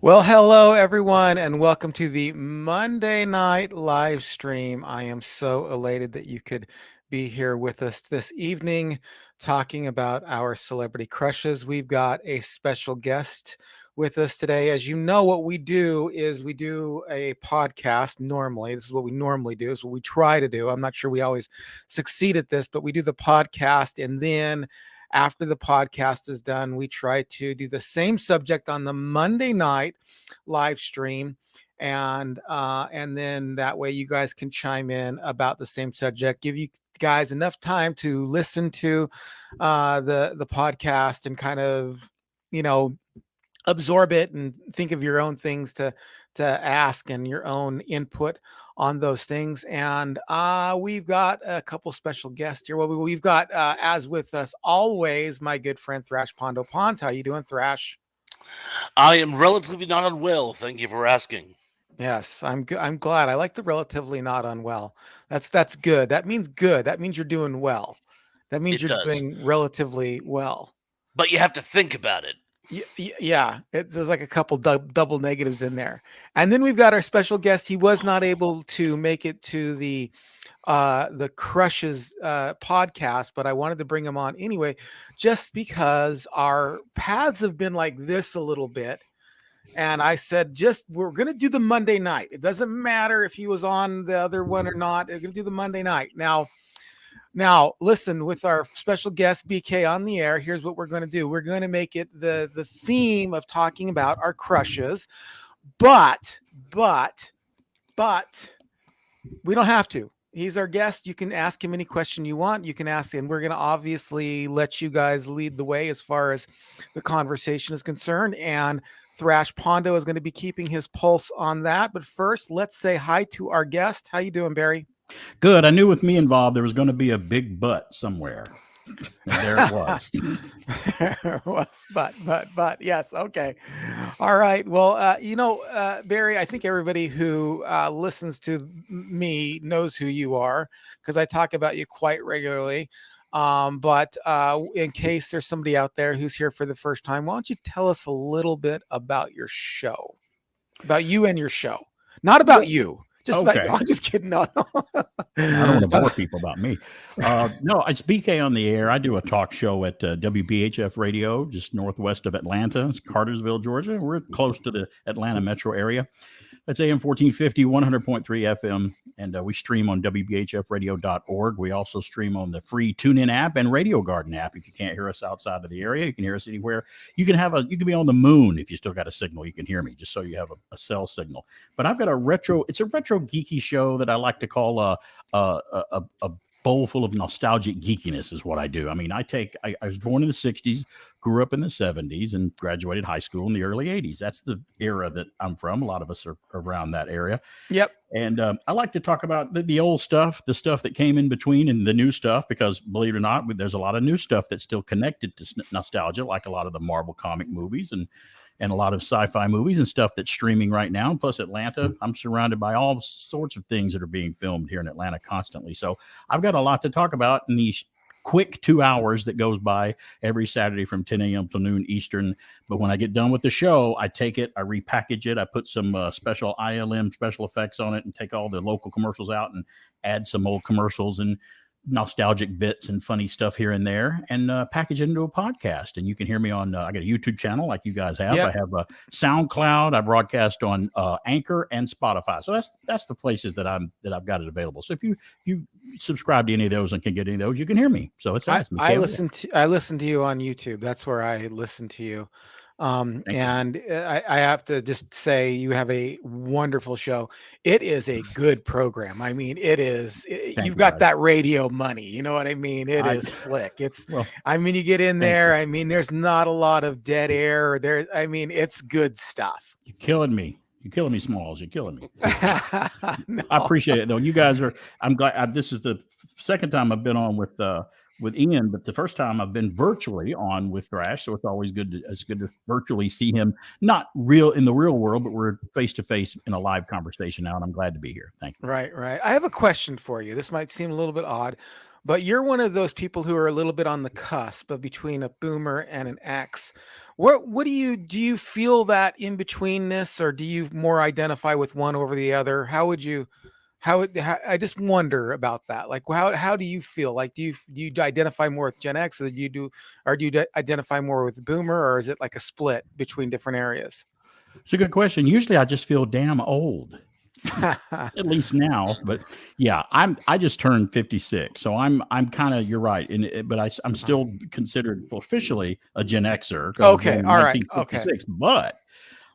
Well, hello everyone, and welcome to the Monday night live stream. I am so elated that you could be here with us this evening talking about our celebrity crushes. We've got a special guest with us today. As you know, what we do is we do a podcast normally. This is what we normally do, is what we try to do. I'm not sure we always succeed at this, but we do the podcast, and then after the podcast is done, we try to do the same subject on the Monday night live stream, and then that way you guys can chime in about the same subject. Give you guys enough time to listen to the podcast and kind of you know absorb it and think of your own things to ask and your own input on those things. And we've got a couple special guests here. Well, we've got as with us always, my good friend Thrash Pondo Pons. How you doing, Thrash? I am relatively not unwell. Thank you for asking. Yes, I'm glad. I like the relatively not unwell. That's good. That means good. That means you're doing well. That means It you're does. doing relatively well. But you have to think about it. Yeah, there's like a couple double negatives in there. And then we've got our special guest. He was not able to make it to the Crushes podcast, but I wanted to bring him on anyway, just because our paths have been like this a little bit. And I said, just we're gonna do the Monday night. It doesn't matter if he was on the other one or not. We're gonna do the Monday night. Now, listen, with our special guest BK on the air, here's what we're going to do. We're going to make it the theme of talking about our crushes, but but but we don't have to. He's our guest. You can ask him any question you want. You can ask, and we're going to obviously let you guys lead the way as far as the conversation is concerned. And Thrash Pondo is going to be keeping his pulse on that. But first, let's say hi to our guest. How you doing, Barry? Good. I knew with me involved there was going to be a big butt somewhere. And there it was. There was, but yes, okay, all right. Well, Barry, I think everybody who listens to me knows who you are because I talk about you quite regularly. But in case there's somebody out there who's here for the first time, why don't you tell us a little bit about your show, about you and your show, not about you. Just Okay. about, I'm just kidding. No. I don't want to bore people about me. No, it's BK on the air. I do a talk show at WBHF Radio, just northwest of Atlanta. It's Cartersville, Georgia. We're close to the Atlanta metro area. That's AM 1450, 100.3 FM, and we stream on WBHFradio.org. We also stream on the free TuneIn app and Radio Garden app. If you can't hear us outside of the area, you can hear us anywhere. You can be on the moon if you still got a signal. You can hear me, just so you have a cell signal. But I've got it's a retro geeky show that I like to call a bowl full of nostalgic geekiness is what I do. I mean, I was born in the 60s, grew up in the 70s, and graduated high school in the early 80s. That's the era that I'm from. A lot of us are around that area. Yep. And I like to talk about the old stuff, the stuff that came in between, and the new stuff, because believe it or not, there's a lot of new stuff that's still connected to nostalgia, like a lot of the Marvel comic movies and a lot of sci-fi movies and stuff that's streaming right now. Plus Atlanta, I'm surrounded by all sorts of things that are being filmed here in Atlanta constantly. So I've got a lot to talk about in these quick 2 hours that goes by every Saturday from 10 a.m. till noon Eastern. But when I get done with the show, I take it, I repackage it, I put some special ILM special effects on it and take all the local commercials out and add some old commercials and nostalgic bits and funny stuff here and there, and package it into a podcast. And you can hear me on I got a YouTube channel like you guys have. Yep. I have a SoundCloud. I broadcast on Anchor and Spotify. So that's the places that I've got it available. So if you subscribe to any of those and can get any of those, you can hear me. So it's awesome. I listen to you on YouTube. That's where I listen to you. And I have to just say you have a wonderful show. It is a good program. I mean, you've got that radio money. You know what I mean? It is slick. I mean, you get in there. I mean, there's not a lot of dead air there. I mean, it's good stuff. You're killing me. You're killing me, Smalls. You're killing me. No. I appreciate it, though. You guys I'm glad. This is the second time I've been on with Ian, but the first time I've been virtually on with Thrash. So it's always good to virtually see him, not real in the real world, but we're face to face in a live conversation now. And I'm glad to be here. Thank you. Right. I have a question for you. This might seem a little bit odd, but you're one of those people who are a little bit on the cusp of between a boomer and an X. What do you feel that in betweenness, or do you more identify with one over the other? How would you I just wonder about that. Like, how do you feel? Like, do you identify more with Gen X, or do you identify more with Boomer, or is it like a split between different areas? It's a good question. Usually, I just feel damn old, at least now. But yeah, I just turned 56, so I'm kind of, you're right, but I'm still considered officially a Gen Xer because I was Okay, born in all right, okay. 1956. But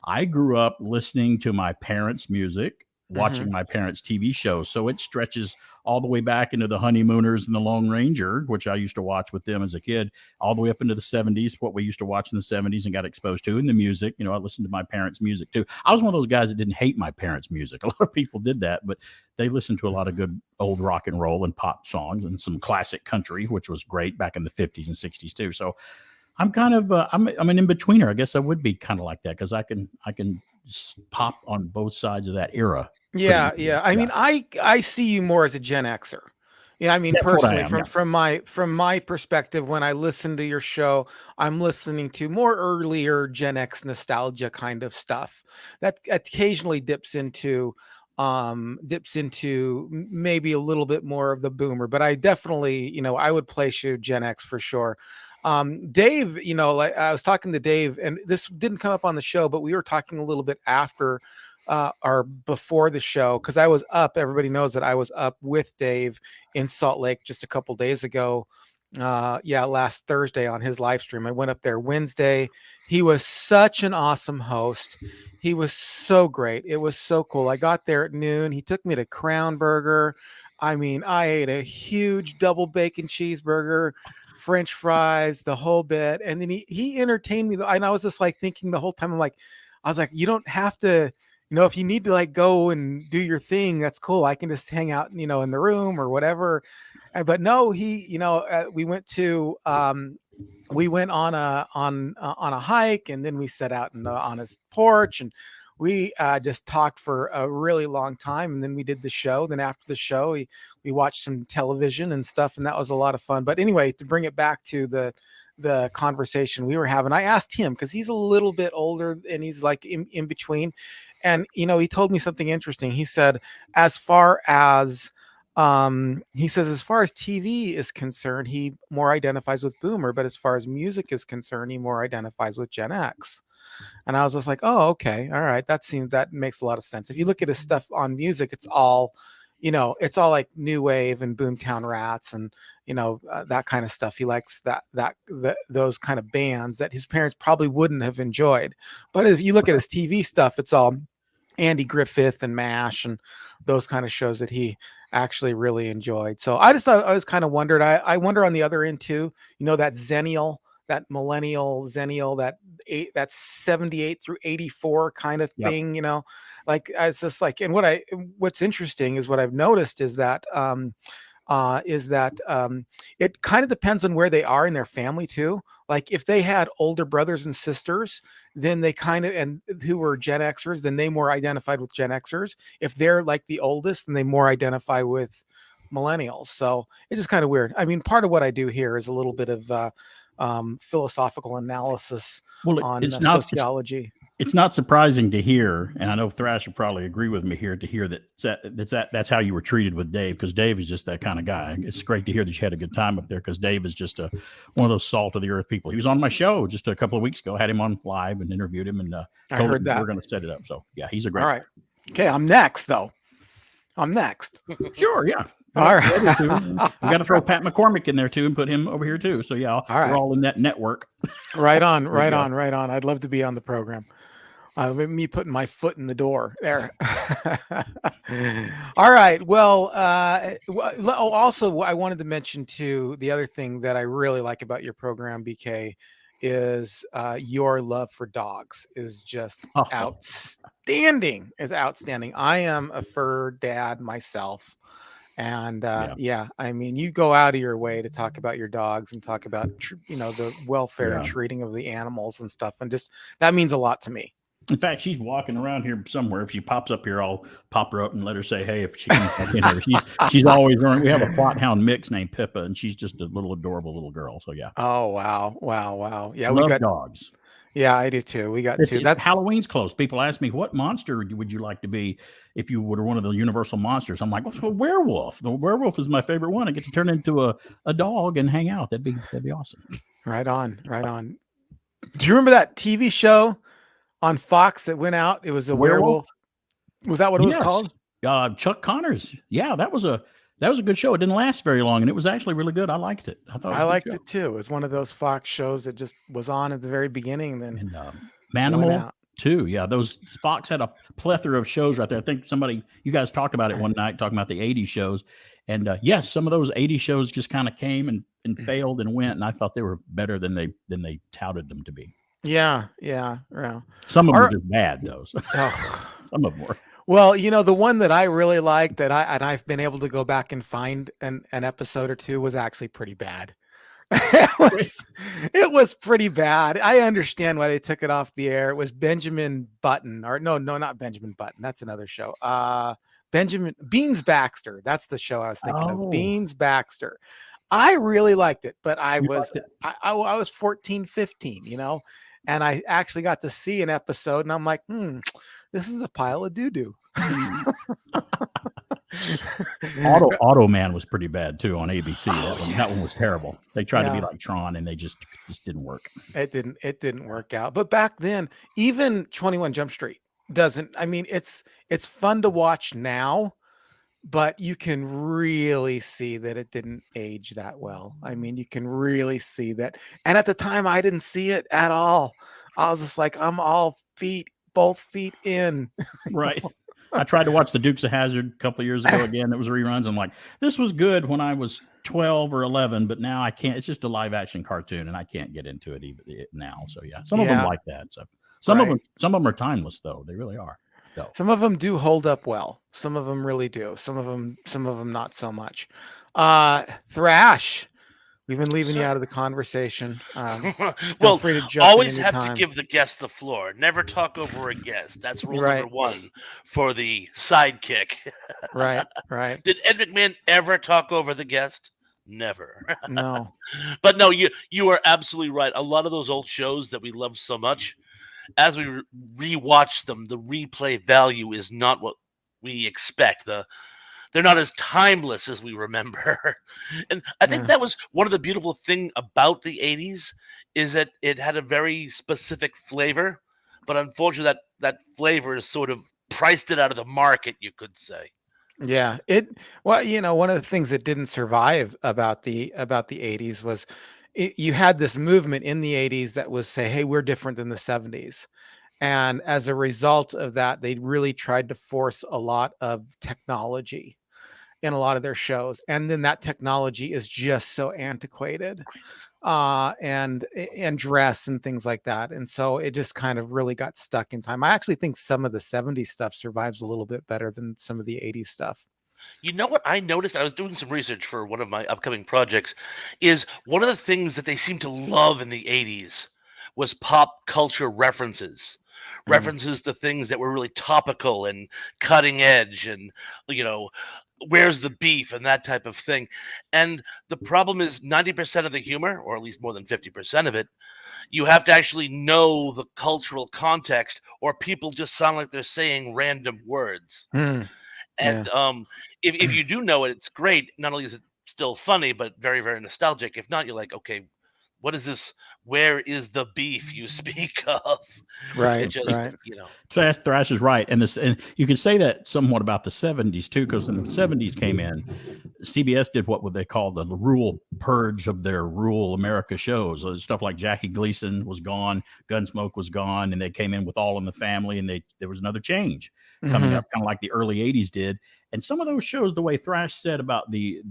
I grew up listening to my parents' music, Hmm. watching my parents' TV shows. So it stretches all the way back into the Honeymooners and the Lone Ranger, which I used to watch with them as a kid, all the way up into the 70s, what we used to watch in the 70s and got exposed to. And the music, I listened to my parents' music too. I was one of those guys that didn't hate my parents' music. A lot of people did that, but they listened to a lot of good old rock and roll and pop songs and some classic country, which was great back in the 50s and 60s too. So I'm kind of I'm an in betweener. I guess I would be kind of like that because I can pop on both sides of that era pretty Yeah, easily. yeah. I Yeah, mean, I see you more as a Gen Xer. Yeah, I mean, that's what I personally, am. Yeah, from my perspective, when I listen to your show, I'm listening to more earlier Gen X nostalgia kind of stuff that occasionally dips into maybe a little bit more of the boomer, but I definitely, I would place you Gen X for sure. Dave, like I was talking to Dave, and this didn't come up on the show, but we were talking a little bit after or before the show, because I was up. Everybody knows that I was up with Dave in Salt Lake just a couple days ago. Yeah, last Thursday on his live stream. I went up there Wednesday. He was such an awesome host. He was so great. It was so cool. I got there at noon. He took me to Crown Burger. I mean, I ate a huge double bacon cheeseburger, French fries, the whole bit. And then he entertained me. And I was just like thinking the whole time, I was like, you don't have to, if you need to like go and do your thing, that's cool. I can just hang out, in the room or whatever. But no, we went on a hike, and then we set out on his porch, and we just talked for a really long time, and then we did the show. Then after the show, we watched some television and stuff, and that was a lot of fun. But anyway, to bring it back to the conversation we were having, I asked him because he's a little bit older and he's like in between, and he told me something interesting. He said, as far as he says, as far as TV is concerned, he more identifies with Boomer, but as far as music is concerned, he more identifies with Gen X. And I was just like, oh, okay, all right, that makes a lot of sense. If you look at his stuff on music, it's all like new wave and Boomtown Rats and that kind of stuff. He likes those kind of bands that his parents probably wouldn't have enjoyed. But if you look at his TV stuff, it's all Andy Griffith and MASH and those kind of shows that he actually really enjoyed. So I was kind of wondered. I wonder on the other end too. That Zennial, that millennial Zennial, that 78 through 84 kind of yep. thing. Like it's just like, and what's interesting is what I've noticed is that it kind of depends on where they are in their family too. Like if they had older brothers and sisters, then they kind of and who were Gen Xers, then they more identified with Gen Xers. If they're like the oldest, then they more identify with millennials. So it's just kind of weird. I mean, part of what I do here is a little bit of philosophical analysis Well, on sociology. it's not surprising to hear, and I know Thrash will probably agree with me here to hear that's how you were treated with Dave, because Dave is just that kind of guy. It's great to hear that you had a good time up there, because Dave is just one of those salt of the earth people. He was on my show just a couple of weeks ago. I had him on live and interviewed him, and I told heard him we that. were going to set it up. So yeah, he's a All great right. guy. Okay, I'm next though. I'm next. Sure, yeah. All We got to throw right. Pat McCormick in there too and put him over here too. So yeah, All we're right. all in that network. Right on, There you right go. on, right on. I'd love to be on the program. Me putting my foot in the door there. All right. Well, also, I wanted to mention too, the other thing that I really like about your program, BK, is your love for dogs is just Oh, outstanding. Is outstanding. I am a fur dad myself. And yeah, yeah, I mean, you go out of your way to talk about your dogs and talk about the welfare and yeah. treating of the animals and stuff, and just that means a lot to me. In fact, she's walking around here somewhere. If she pops up here, I'll pop her up and let her say, "Hey," if she comes back in here. She's always running. We have a plot hound mix named Pippa, and she's just a little adorable little girl. So yeah, Oh, wow. Wow, wow. Yeah, we love got dogs. yeah, I do too. We got 2. It's That's Halloween's close. People ask me, "What monster would you like to be if you were one of the Universal monsters?" I'm like, "Well, a werewolf. The werewolf is my favorite one. I get to turn into a dog and hang out. That'd be awesome." right on, right on. Do you remember that TV show on Fox that went out? It was a Werewolf? werewolf. Was that what it was Yes. called? Chuck Connors. Yeah, that was a good show. It didn't last very long, and it was actually really good. I liked it. I thought it I was a good liked show. it too. It was one of those Fox shows that just was on at the very beginning, then And went Manimal out. too. Yeah, those Fox had a plethora of shows right there. I think you guys talked about it one night, talking about the '80s shows. And yes, some of those '80s shows just kind of came and failed and went, and I thought they were better than they touted them to be. Yeah, yeah, yeah. Some of them were Our, just bad, though. So oh, some of them were. well, the one that I really liked that I've been able to go back and find an episode or two was actually pretty bad. It was pretty bad. I understand why they took it off the air. It was Benjamin Button, or no, not Benjamin Button. That's another show. Benjamin Beans Baxter. That's the show I was thinking of. Oh, Beans Baxter. I really liked it, but I you was liked it? I was 14, 15, and I actually got to see an episode, and I'm like, this is a pile of doo doo. Auto Man was pretty bad too on ABC. That one was terrible. They tried to be Yeah. like Tron, and they just didn't work. It didn't work out. But back then, even 21 Jump Street doesn't. I mean, it's fun to watch now, but you can really see that it didn't age that well. I mean, you can really see that. And at the time, I didn't see it at all. I was just like, I'm all both feet in. Right. I tried to watch the Dukes of Hazzard a couple of years ago again. That was reruns. I'm like, this was good when I was 12 or 11, but now I can't. It's just a live action cartoon, and I can't get into it even now. So yeah, some of them Yeah, like that. So right. some of them are timeless though. They really are. Though. Some of them do hold up well. Some of them really do. Some of them not so much. Thrash. We've been leaving you So, out of the conversation. Feel well, free to jump in always have to anytime. give the guest the floor. Never talk over a guest. That's rule number Right, one for the sidekick. right, right. Did Ed McMahon ever talk over the guest? Never. No. But no, you are absolutely right. A lot of those old shows that we love so much, as we rewatch them, the replay value is not what we expect. They're not as timeless as we remember. And I think Yeah. that was one of the beautiful thing about the 80s is that it had a very specific flavor, but unfortunately that flavor is sort of priced it out of the market, you could say. Yeah. One of the things that didn't survive about the 80s was you had this movement in the 80s that was say, hey, we're different than the 70s. And as a result of that, they really tried to force a lot of technology in a lot of their shows. And then that technology is just so antiquated, and dress and things like that. And so it just kind of really got stuck in time. I actually think some of the 70s stuff survives a little bit better than some of the 80s stuff. You know what I noticed? I was doing some research for one of my upcoming projects. Is one of the things that they seem to love in the 80s was pop culture references. Mm. References to things that were really topical and cutting edge and you know, where's the beef and that type of thing. And the problem is 90% of the humor, or at least more than 50% of it, you have to actually know the cultural context or people just sound like they're saying random words. Mm. Yeah. And if you do know it, it's great. Not only is it still funny, but very, very nostalgic. If not, you're like, okay, what is this? Where is the beef you speak of? It Right. just, Right. Thrash is right, and you can say that somewhat about the '70s too, because when the '70s came in, CBS did what would they call the rural purge of their rural America shows. Stuff like Jackie Gleason was gone, Gunsmoke was gone, and they came in with All in the Family, and there was another change coming Hmm. up, kind of like the early '80s did. And some of those shows, the way Thrash said about the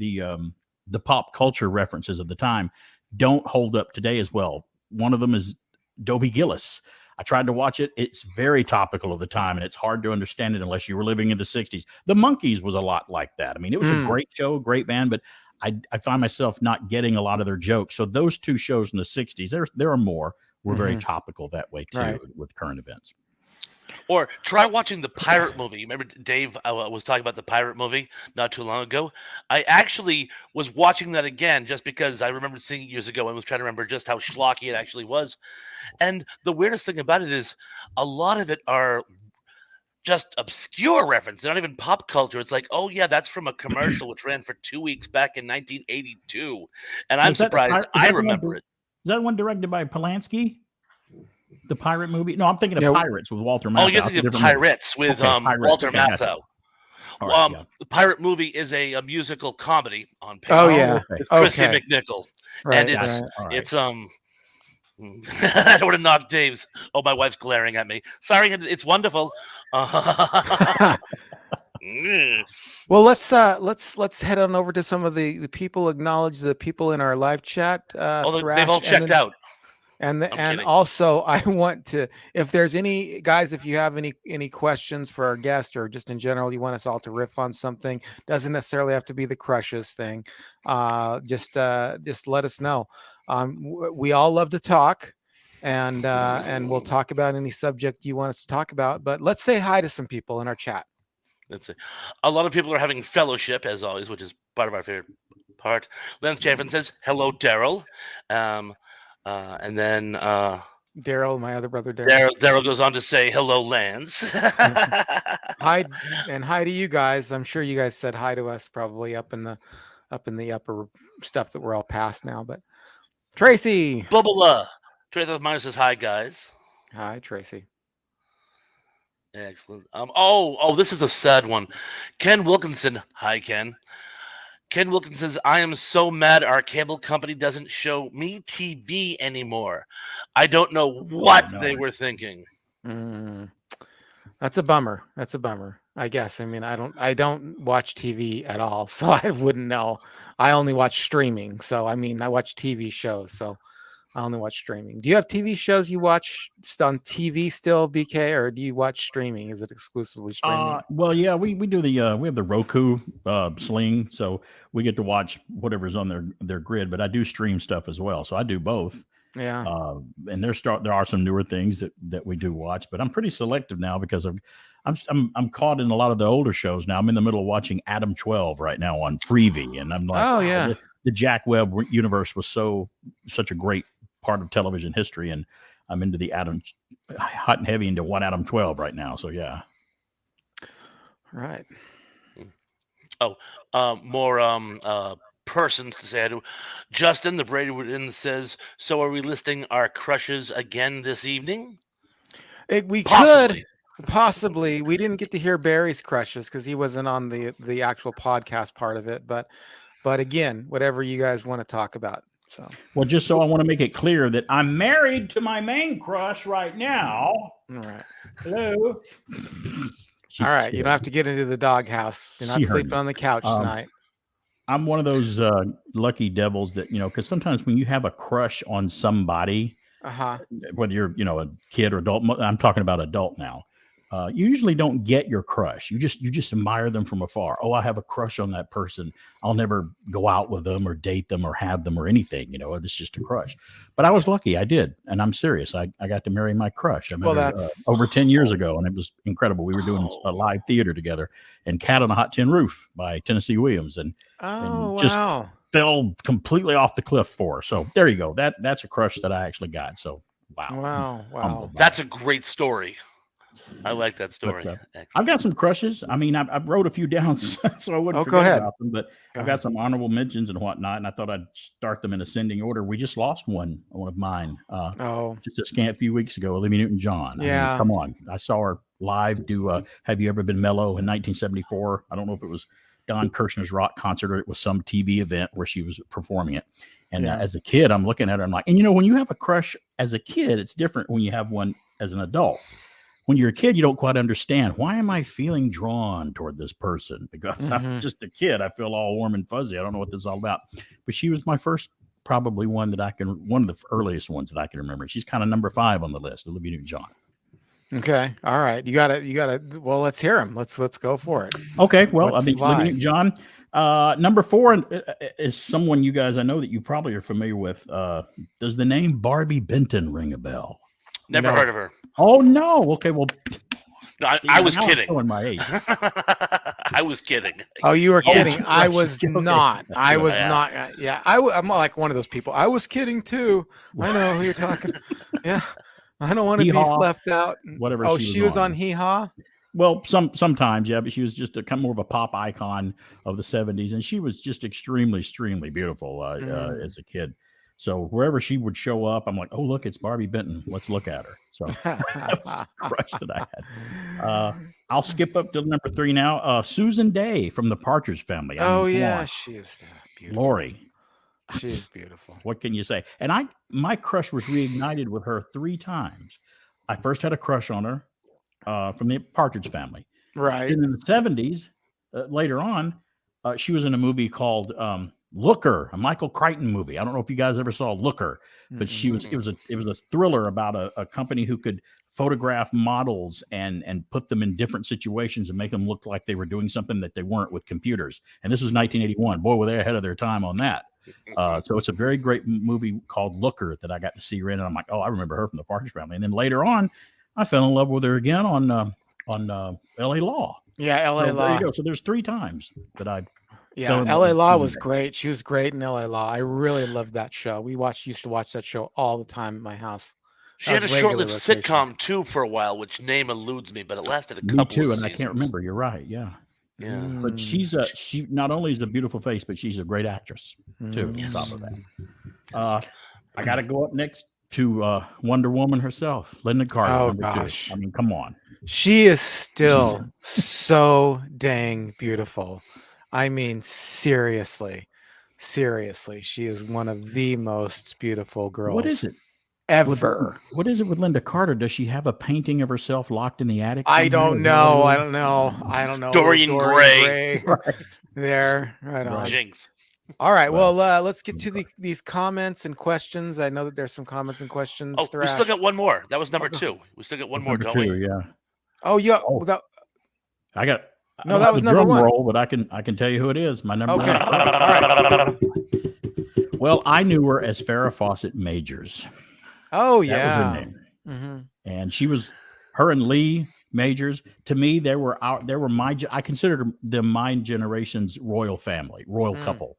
pop culture references of the time, don't hold up today as well. One of them is Dobie Gillis. I tried to watch it. It's very topical of the time, and it's hard to understand it unless you were living in the '60s. The Monkees was a lot like that. I mean, it was a Mm. great show, great band, but I find myself not getting a lot of their jokes. So those two shows in the '60s, there are more, were very Hmm. topical that way too Right. with current events. Or try watching the pirate movie. Remember Dave was talking about the pirate movie not too long ago? I actually was watching that again just because I remembered seeing it years ago and was trying to remember just how schlocky it actually was. And the weirdest thing about it is a lot of it are just obscure references, not even pop culture. It's like, oh yeah, that's from a commercial which ran for 2 weeks back in 1982, and I'm Was that the surprised I remember it. Is that one directed by Polanski? The pirate movie? No, I'm thinking of Yeah. Pirates with Walter Matthau. Oh, you're That's a thinking of different movie. Pirates with Okay, Pirates. Walter Okay, gotcha. Matthau. All right, yeah. The pirate movie is a musical comedy on paper. Oh yeah, okay. It's Chrissy okay, McNichol, right, and it's right. All right. it's I don't want to knock Dave's. Oh, my wife's glaring at me. Sorry, it's wonderful. Well, let's head on over to some of the people. Acknowledge the people in our live chat. Oh, Thrash, they've all and checked then- out. And I'm kidding. also, I want to, if there's any guys, if you have any questions for our guest or just in general, you want us all to riff on something, doesn't necessarily have to be the crushes thing. Just let us know. We all love to talk, and we'll talk about any subject you want us to talk about. But let's say hi to some people in our chat. Let's see. A lot of people are having fellowship, as always, which is part of our favorite part. Lance Chaffin says, hello, Daryl. And then Daryl, my other brother, Daryl. Daryl goes on to say, hello, Lance. Hi, and hi to you guys. I'm sure you guys said hi to us probably up in the upper stuff that we're all past now. But Tracy, Bubba. Tracy Minor says, hi, guys. hi, Tracy. Excellent. This is a sad one. Ken Wilkinson. Hi, Ken. Ken Wilkinson says, I am so mad our cable company doesn't show me TV anymore. I don't know what they were thinking. That's a bummer. That's a bummer. I guess. I mean, I don't watch TV at all, so I wouldn't know. I only watch streaming. So I mean, I watch TV shows, so I only watch streaming. Do you have TV shows you watch on TV still, BK, or do you watch streaming? Is it exclusively streaming? Well, yeah, we do the we have the Roku Sling, so we get to watch whatever's on their grid. But I do stream stuff as well, so I do both. Yeah. And there are some newer things that we do watch, but I'm pretty selective now because I'm caught in a lot of the older shows now. I'm in the middle of watching Adam 12 right now on Freevee, and I'm like, oh wow, yeah, the Jack Webb universe was such a great part of television history, and I'm into the Adam hot and heavy into one Adam 12 right now. So yeah. Right. More persons to say hi to. Justin, the Brady Wooden says, so are we listing our crushes again this evening? We Possibly. could possibly. We didn't get to hear Barry's crushes because he wasn't on the actual podcast part of it. But again, whatever you guys want to talk about. So well, just so I want to make it clear that I'm married to my main crush right now. All right. Hello. All right. You don't have to get into the doghouse. You're not sleeping on the couch tonight. I'm one of those lucky devils that, because sometimes when you have a crush on somebody, whether you're, a kid or adult, I'm talking about adult now, you usually don't get your crush. You just admire them from afar. Oh, I have a crush on that person. I'll never go out with them or date them or have them or anything. It's just a crush. But I was lucky. I did. And I'm serious. I got to marry my crush. I met her, over 10 years ago, and it was incredible. We were doing a live theater together, and Cat on a Hot Tin Roof by Tennessee Williams. And just fell completely off the cliff for her. So there you go. That's a crush that I actually got. So wow. That's a great story. I like that story. I've got some crushes. I mean, I wrote a few down so I wouldn't forget about them, but I've got some honorable mentions and whatnot, and I thought I'd start them in ascending order. We just lost one of mine just a scant few weeks ago, Olivia Newton-John. Yeah. I mean, come on. I saw her live do Have You Ever Been Mellow in 1974. I don't know if it was Don Kirshner's rock concert or it was some TV event where she was performing it. And as a kid, I'm looking at her, I'm like, and when you have a crush as a kid, it's different when you have one as an adult. When you're a kid, you don't quite understand, why am I feeling drawn toward this person? Because I'm just a kid. I feel all warm and fuzzy. I don't know what this is all about. But she was my first, probably one of the earliest ones that I can remember. She's kind of number 5 on the list, Olivia Newton-John. Okay. All right. You gotta, well, let's hear him. Let's go for it. Okay. Well, Olivia Newton-John. Number 4 is someone you guys, I know that you probably are familiar with. Does the name Barbie Benton ring a bell? Never No. heard of her. Oh no. Okay, well, No, see, I was now I'm kidding. showing my age. I was kidding. Oh, you were Yeah. kidding. I Right, was okay. not. I was Yeah. not. Yeah, I'm like one of those people. I was kidding too. I know who you're talking. Yeah, I don't want to be Hee-haw, left out. whatever Oh, she she was was on on. Hee Haw. Well, sometimes, yeah, but she was just a kind of more of a pop icon of the '70s, and she was just extremely beautiful as a kid. So wherever she would show up, I'm like, oh look, it's Barbie Benton. Let's look at her. So that was the crush that I had. I'll skip up to number 3 now. Susan Day from the Partridge Family. I mean, Oh come yeah, on. she is beautiful. Lori. She's beautiful. What can you say? And my crush was reignited with her 3 times. I first had a crush on her from the Partridge Family. Right. Then in the '70s, later on, she was in a movie called Looker, a Michael Crichton movie. I don't know if you guys ever saw Looker, but it was a thriller about a company who could photograph models and put them in different situations and make them look like they were doing something that they weren't with computers. And this was 1981. Boy, were they ahead of their time on that. So it's a very great movie called Looker that I got to see her in, and I'm like, oh, I remember her from the Partridge Family. And then later on, I fell in love with her again on L.A. Law. Yeah, L.A. So Law. there you go. So there's 3 times that I. Yeah, L.A. Law was great. She was great in L.A. Law. I really loved that show. We used to watch that show all the time at my house. She had a short-lived sitcom too for a while, which name eludes me, but it lasted a couple. Me too, of and seasons. I can't remember. You're right. Yeah. Yeah. But she not only is a beautiful face, but she's a great actress too. On top of that, I got to go up next to Wonder Woman herself, Linda Carter. Oh number gosh, 2. I mean, come on. She is still so dang beautiful. I mean, seriously, she is one of the most beautiful girls. What is it? Ever. What is it with Linda Carter? Does she have a painting of herself locked in the attic? I don't know. I don't know. Dorian Gray. Right. There. Right on. Jinx. All right. Well, let's get to these comments and questions. I know that there's some comments and questions. Oh, we still got one more. That was number 2. We still got one more, don't we? Yeah. Oh, yeah. I got. No, that was number 1. Roll, but I can tell you who it is. My number 1. Okay. All right. Well, I knew her as Farrah Fawcett Majors. Oh yeah. That was her name. Mm-hmm. And she was her and Lee Majors. To me, I considered them my generation's royal family, royal couple.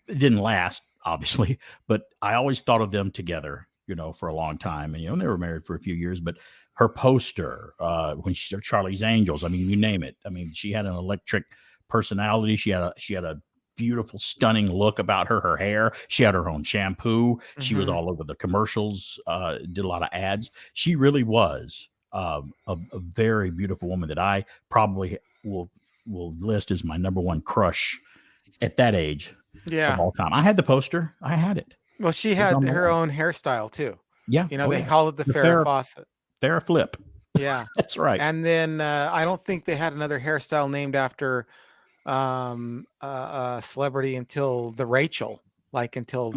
It didn't last, obviously, but I always thought of them together, for a long time. And they were married for a few years, but her poster, when she Charlie's Angels, I mean, you name it. I mean, she had an electric personality. She had a beautiful, stunning look about her. Her hair. She had her own shampoo. She was all over the commercials. Did a lot of ads. She really was a very beautiful woman that I probably will list as my number 1 crush at that age. Yeah. Of all time. I had the poster. I had it. Well, she had her own hairstyle too. Yeah. They call it the Farrah Fawcett. Farrah Flip. Yeah. That's right. And then I don't think they had another hairstyle named after a celebrity until the Rachel, until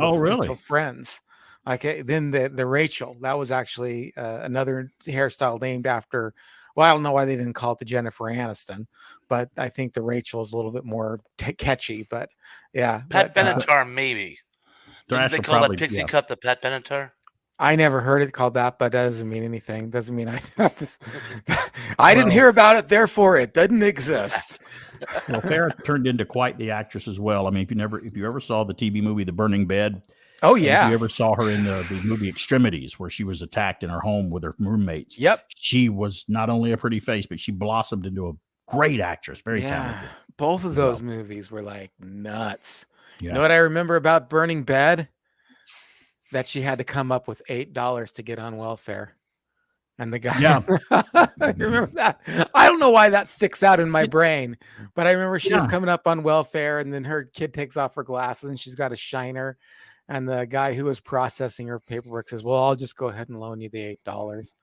Friends. Then the Rachel, that was actually another hairstyle named after. Well, I don't know why they didn't call it the Jennifer Aniston, but I think the Rachel is a little bit more catchy. But yeah, Pat Benatar, maybe. Didn't they call that pixie cut the Pat Benatar? I never heard it called that, but that doesn't mean anything. Doesn't mean I didn't hear about it, therefore it doesn't exist. Well, Farrah turned into quite the actress as well. I mean, if you ever saw the TV movie The Burning Bed. Oh yeah. If you ever saw her in the movie Extremities, where she was attacked in her home with her roommates. Yep. She was not only a pretty face, but she blossomed into a great actress. Very talented. Both of those movies were like nuts. Yeah. You know what I remember about Burning Bed? That she had to come up with $8 to get on welfare. And the guy, I remember that. I don't know why that sticks out in my brain, but I remember she was coming up on welfare, and then her kid takes off her glasses and she's got a shiner. And the guy who was processing her paperwork says, well, I'll just go ahead and loan you the $8.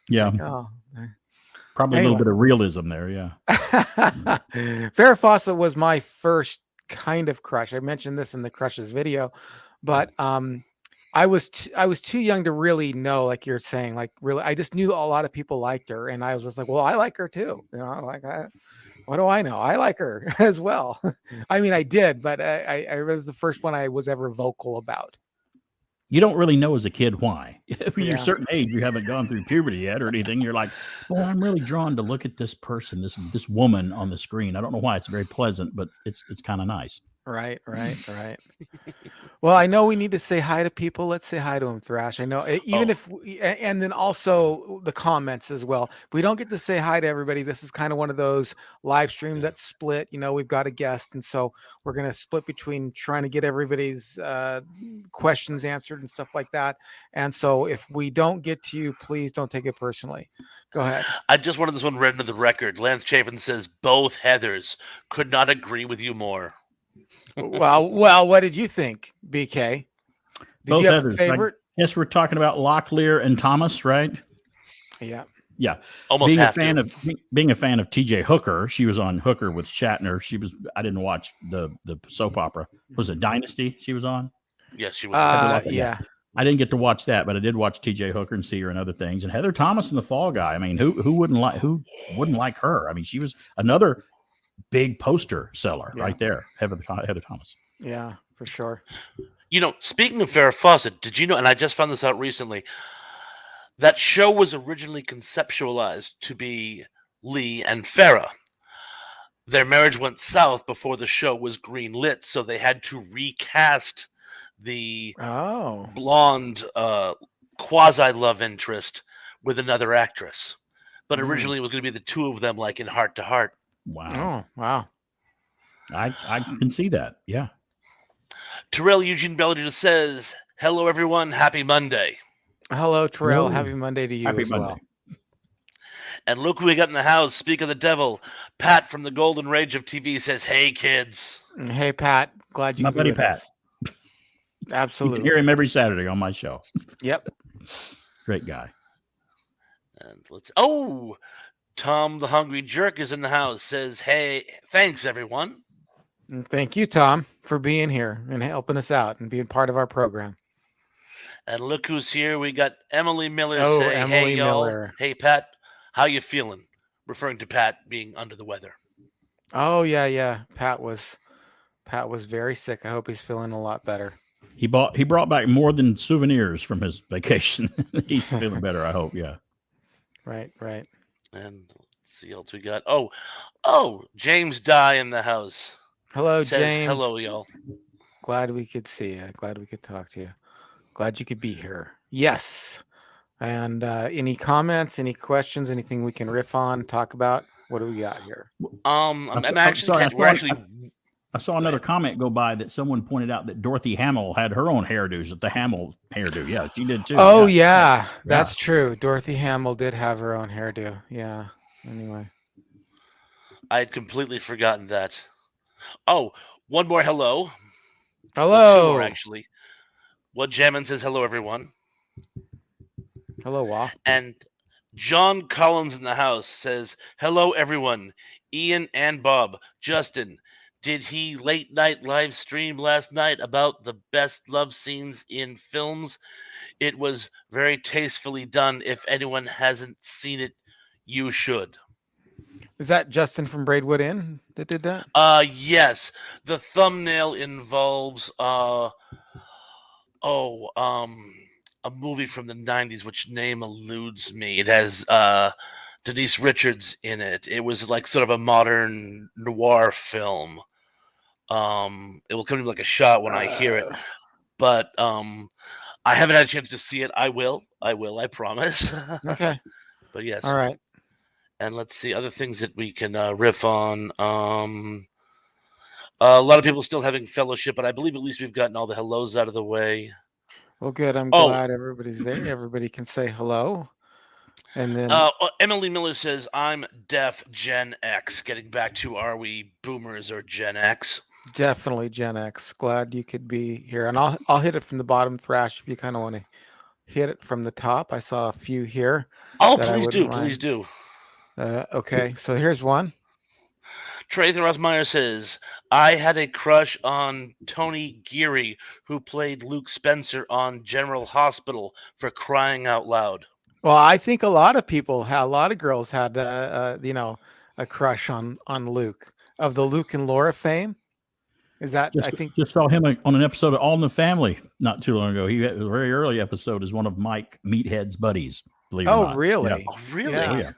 Yeah. Probably a little bit of realism there. Yeah. Farrah Fawcett was my first kind of crush. I mentioned this in the crushes video, but, I was too young to really know, like you're saying, like really, I just knew a lot of people liked her, and I was just like, well, I like her too. What do I know? I like her as well. I mean, I did, but I was the first one I was ever vocal about. you don't really know as a kid why. When you're a Yeah. certain age, you haven't gone through puberty yet or anything. You're like, well, I'm really drawn to look at this person, this woman on the screen. I don't know why. It's very pleasant, but it's kind of nice. Right, right, right. Well, I know we need to say hi to people. Let's say hi to them, Thrash. I know, even Oh, if, and then also the comments as well. If we don't get to say hi to everybody, this is kind of one of those live stream that's split. We've got a guest, and so we're going to split between trying to get everybody's questions answered and stuff like that. And so if we don't get to you, please don't take it personally. Go ahead. I just wanted this one read into the record. Lance Chafin says both Heathers could not agree with you more. Well, what did you think, BK? Did Both you have a others. I favorite? guess we're talking about Locklear and Thomas, right? Yeah. Yeah. Almost being a have fan to. of being a fan of TJ Hooker, she was on Hooker with Shatner. I didn't watch the soap opera. Was it Dynasty she was on? Yes, she was. In Dynasty. Yeah. I didn't get to watch that, but I did watch TJ Hooker and see her in other things. And Heather Thomas in The Fall Guy. I mean, who wouldn't like her? I mean, she was another big poster seller right there. Heather Thomas. Yeah, for sure. Speaking of Farrah Fawcett, did you know, and I just found this out recently, that show was originally conceptualized to be Lee and Farrah. Their marriage went south before the show was greenlit, so they had to recast the blonde quasi love interest with another actress. But originally it was going to be the two of them, like in Heart to Heart. Wow. Oh, wow. I can see that. Yeah. Terrell Eugene Bellinger says, hello, everyone. Happy Monday. Hello, Terrell. Whoa. Happy Monday to you Happy as Monday. well. And look who we got in the house. Speak of the devil. Pat from the Golden Rage of TV says, hey, kids. Hey, Pat. Glad you My could be buddy with Pat. us. You Absolutely. can hear him every Saturday on my show. Yep. Great guy. And Tom the Hungry Jerk is in the house. Says, hey, thanks, everyone. And thank you, Tom, for being here and helping us out and being part of our program. And look who's here. We got Emily Miller say, Emily hey, y'all. Miller. Hey, Pat, how you feeling? Referring to Pat being under the weather. Oh, yeah. Pat was very sick. I hope he's feeling a lot better. He brought back more than souvenirs from his vacation. He's feeling better, I hope. Yeah. Right. And let's see what else we got. Oh, James Dye in the house. Hello, Says, James. hello, y'all. Glad we could see you. Glad we could talk to you. Glad you could be here. Yes. And any comments, any questions, anything we can riff on, talk about? What do we got here? I saw another comment go by that someone pointed out that Dorothy Hamill had her own hairdos at the Hamill hairdo. Yeah, she did too. Oh, yeah. That's true. Dorothy Hamill did have her own hairdo. Yeah. Anyway. I had completely forgotten that. Oh, one more hello. Hello. Well, two more, actually. What Jammin says, hello, everyone. Hello, Wah. And John Collins in the house says, hello, everyone. Ian and Bob. Justin, did he late night live stream last night about the best love scenes in films? It was very tastefully done. If anyone hasn't seen it, you should. Is that Justin from Braidwood Inn that did that? Yes. The thumbnail involves a movie from the 90s, which name eludes me. It has Denise Richards in it. It was like sort of a modern noir film. It will come to me like a shot when I hear it. But I haven't had a chance to see it. I will, I promise. Okay. But yes. All right. And let's see other things that we can riff on. A lot of people still having fellowship, but I believe at least we've gotten all the hellos out of the way. Well, good. I'm glad everybody's there. Everybody can say hello. And then Emily Miller says, I'm deaf Gen X. Getting back to, are we boomers or Gen X? Definitely Gen X. Glad you could be here. And I'll hit it from the bottom, Thrash, if you kind of want to hit it from the top. I saw a few here. Oh, please do. Okay, so here's one. Trey Rosmeyer says, I had a crush on Tony Geary, who played Luke Spencer on General Hospital, for crying out loud. Well, I think a lot of girls had, a crush on Luke, of the Luke and Laura fame. Is that, Just I think, just saw him on an episode of All in the Family not too long ago. He had a very early episode as one of Mike Meathead's buddies. Believe it or oh, not. Yeah. really? Oh, Oh really? Yeah. yeah.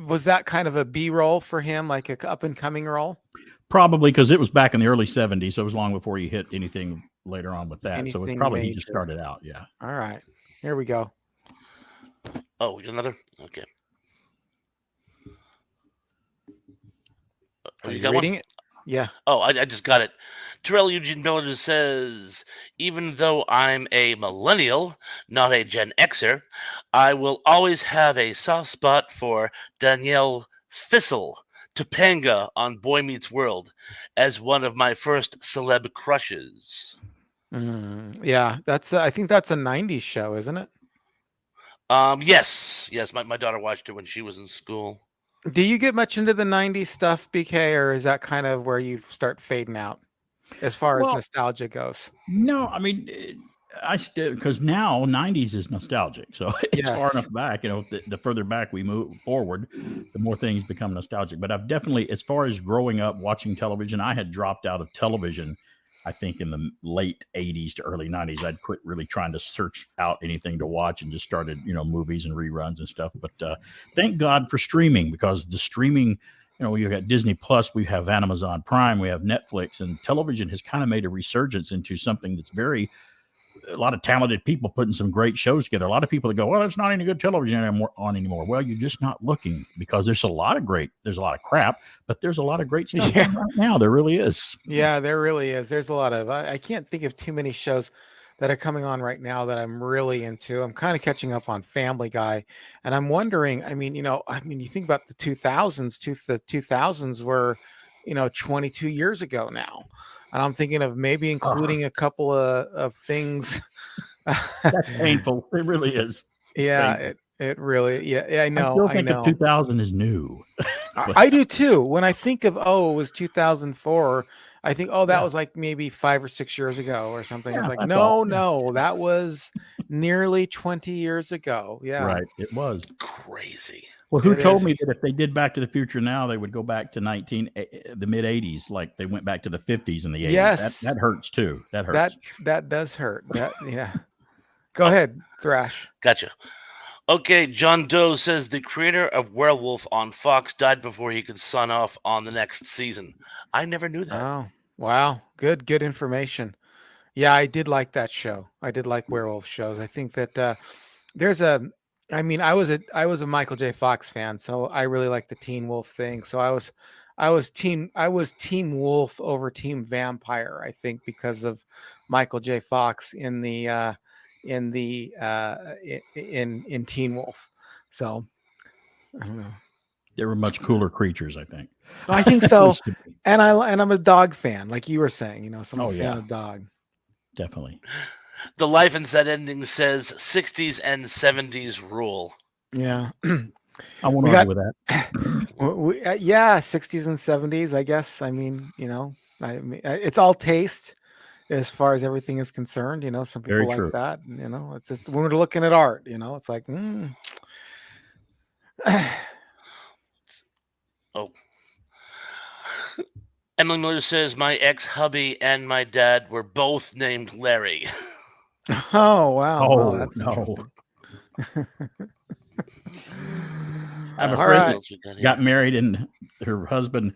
Was that kind of a B role for him, like a up and coming role? Probably because it was back in the early '70s, so it was long before he hit anything later on with that. So it's Anything probably he just major? started out. Yeah. All right. Here we go. Oh, another? Okay. Oh, Are you you got one? reading it? Yeah. Oh, I just got it. Terrell Eugene Miller says, even though I'm a millennial, not a Gen Xer, I will always have a soft spot for Danielle Fissel Topanga on Boy Meets World as one of my first celeb crushes. Yeah, that's I think that's a '90s show, isn't it? Yes, my daughter watched it when she was in school. Do you get much into the '90s stuff, BK, or is that kind of where you start fading out as far as Well, nostalgia goes? no, I mean, I still because now '90s is nostalgic, so it's far Yes. enough back. The further back we move forward, the more things become nostalgic. But I've definitely, as far as growing up watching television, I had dropped out of television. I think in the late '80s to early '90s, I'd quit really trying to search out anything to watch and just started, movies and reruns and stuff. But thank God for streaming, because the streaming, you got Disney Plus, we have Amazon Prime, we have Netflix, and television has kind of made a resurgence into something that's a lot of talented people putting some great shows together. A lot of people that go, well, there's not any good television anymore. Well, you're just not looking, because there's a lot of crap, but there's a lot of great stuff Yeah. on right now. There really is. Yeah, there really is. There's a lot of I can't think of too many shows that are coming on right now that I'm really into. I'm kind of catching up on Family Guy, and I'm wondering, you think about the 2000s, the 2000s were, 22 years ago now. And I'm thinking of maybe including a couple of things. That's painful. It really is. It's Yeah, painful. it really, yeah, I I know, still I think of know. 2000 as new. But I do too. When I think of, it was 2004, I think, that yeah, was like maybe 5 or 6 years ago or something. I'm yeah, like, that's all. no, Yeah. no, that was nearly 20 years ago. Yeah, Right. It was. Crazy. Well, who it told is. me that if they did Back to the Future now, they would go back to the mid '80s, like they went back to the '50s and the '80s? That Yes, that hurts too. That that hurts. that does hurt. Yeah. Go Oh, ahead, Thrash. gotcha. Okay, John Doe says the creator of Werewolf on Fox died before he could sign off on the next season. I never knew that. Oh, wow. Good information. Yeah, I did like that show. I did like werewolf shows. I think that there's a I was a Michael J. Fox fan, so I really like the Teen Wolf thing. So I was Team Wolf over Team Vampire, I think, because of Michael J. Fox in Teen Wolf. So I don't know. They were much cooler creatures, I think. I think At so. least to me. And I'm a dog fan, like you were saying, so I'm a Oh fan yeah, of dog. definitely. The Life and Set ending says 60s and 70s rule. Yeah. I won't We argue got with that. yeah, 60s and 70s, I guess. It's all taste as far as everything is concerned. Some people Very like true. that. It's just when we're looking at art, it's like, Oh. Emily Miller says my ex-hubby and my dad were both named Larry. oh wow, well, Oh that's no, interesting. I have a All friend right. that got married, and her husband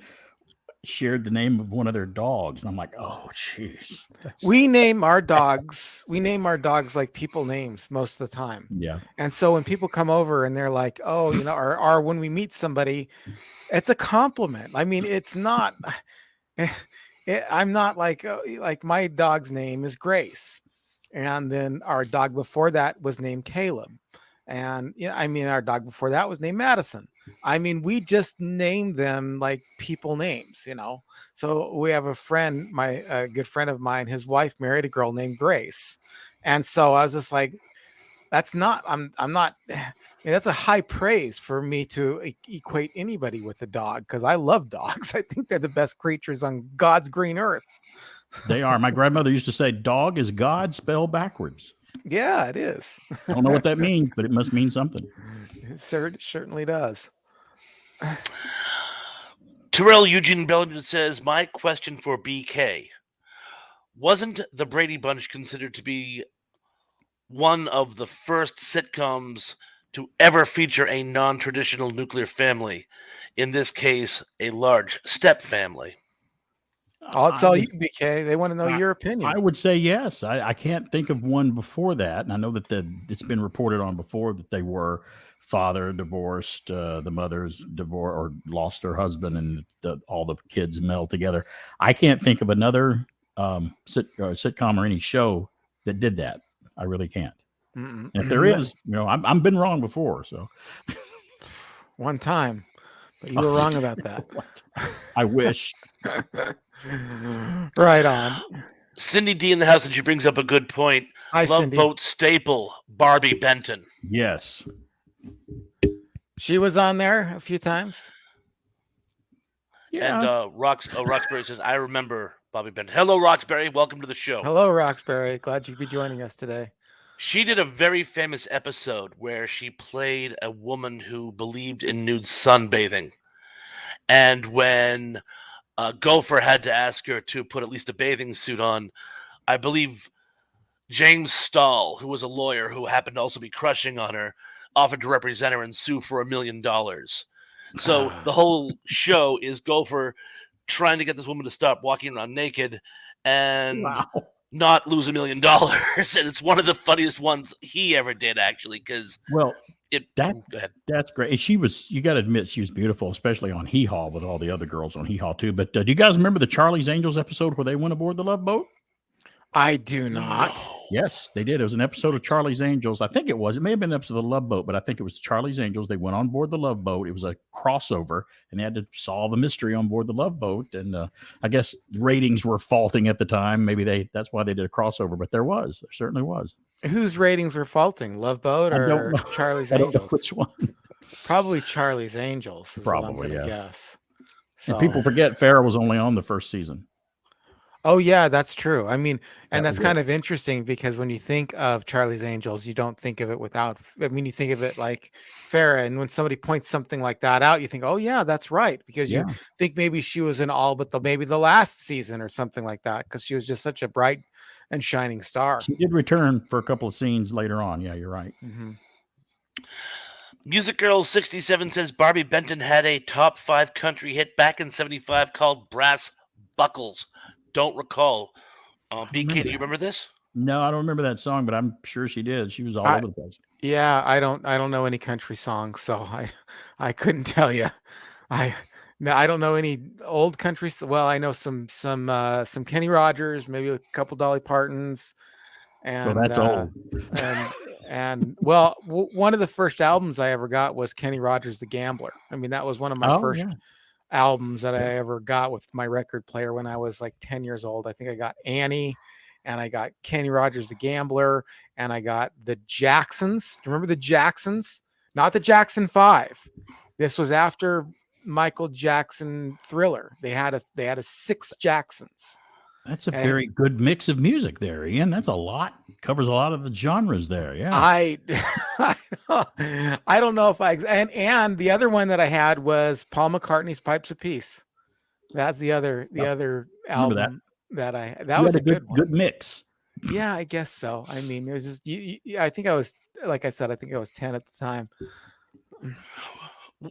shared the name of one of their dogs, and I'm like, oh jeez. We name our dogs like people names most of the time. Yeah, And so when people come over and they're like, oh, or when we meet somebody, it's a compliment. I mean, it's not. I'm not like my dog's name is Grace, and then our dog before that was named Caleb, and our dog before that was named Madison. I mean, we just named them like people names. So we have a friend, a good friend of mine. His wife married a girl named Grace, and so I was just like, that's not. I'm not. That's a high praise for me to equate anybody with a dog, because I love dogs. I think they're the best creatures on God's green earth. they are. My grandmother used to say, "Dog is God spelled backwards." Yeah, it is. I don't know what that means, but it must mean something. It certainly does. Terrell Eugene Bellinger says, my question for BK. Wasn't the Brady Bunch considered to be one of the first sitcoms to ever feature a non-traditional nuclear family? In this case, a large step family. I'll I tell you, would, BK. They want to know I, your I opinion. would say yes. I can't think of one before that, and I know that it's been reported on before that they were father divorced, the mother's divorced or lost her husband, and all the kids meld together. I can't think of another sitcom or any show that did that. I really can't. Mm-mm. And if there is, I've been wrong before. So One time, but you were wrong about that. I wish. Right on. Cindy D in the house, and she brings up a good point. Hi, Love Cindy. Boat staple, Barbie Benton. Yes. She was on there a few times. And Yeah. Roxbury says, I remember Bobby Benton. Hello, Roxbury. Welcome to the show. Hello, Roxbury. Glad you could be joining us today. She did a very famous episode where she played a woman who believed in nude sunbathing. And when Gopher had to ask her to put at least a bathing suit on, I believe James Stahl, who was a lawyer who happened to also be crushing on her, offered to represent her and sue for $1 million. So the whole show is Gopher trying to get this woman to stop walking around naked and Wow. not lose $1 million. And it's one of the funniest ones he ever did, actually, because Well, it. that Go ahead. that's great. And she was, you got to admit, she was beautiful, especially on Hee Haw with all the other girls on Hee Haw too. But do you guys remember the Charlie's Angels episode where they went aboard the Love Boat? I do not. No. Yes, they did. It was an episode of Charlie's Angels. I think it was. It may have been an episode of the Love Boat, but I think it was Charlie's Angels. They went on board the Love Boat. It was a crossover, and they had to solve a mystery on board the Love Boat. And I guess ratings were faulting at the time. Maybe that's why they did a crossover. But there certainly was. Whose ratings were faulting? Love Boat I don't or know. Charlie's I don't know Angels? which one. Probably Charlie's Angels is what I'm Probably, going to yeah. guess. And people forget Farrah was only on the first season. Oh, yeah, that's true. I mean, and That that's was kind it. of interesting because when you think of Charlie's Angels, you don't think of it without, I mean, you think of it like Farrah. And when somebody points something like that out, you think, oh, yeah, that's right. Because you Yeah. think maybe she was in all but maybe the last season or something like that because she was just such a bright and shining star. She did return for a couple of scenes later on. Yeah, you're right. Mm-hmm. Music Girl 67 says Barbie Benton had a top 5 country hit back in 75 called Brass Buckles. Don't recall. BK, do you remember this? No, I don't remember that song, but I'm sure she did. She was all over the place. Yeah, I don't know any country songs, so I couldn't tell you. I don't know any old country. Well, I know some Kenny Rogers, maybe a couple Dolly Partons, and So that's old. and well, one of the first albums I ever got was Kenny Rogers, The Gambler. I mean, that was one of my first albums that I ever got with my record player when I was like 10 years old. I think I got Annie, and I got Kenny Rogers, The Gambler, and I got the Jacksons. Do you remember the Jacksons? Not the Jackson 5. This was after Michael Jackson Thriller. They had a 6 Jacksons. That's a very good mix of music there, Ian. That's a lot. Covers a lot of the genres there. Yeah. I don't know if and the other one that I had was Paul McCartney's Pipes of Peace. That's the other album that was a good mix. Yeah, I guess so. I mean, it was just I think I was, like I said, I think I was 10 at the time.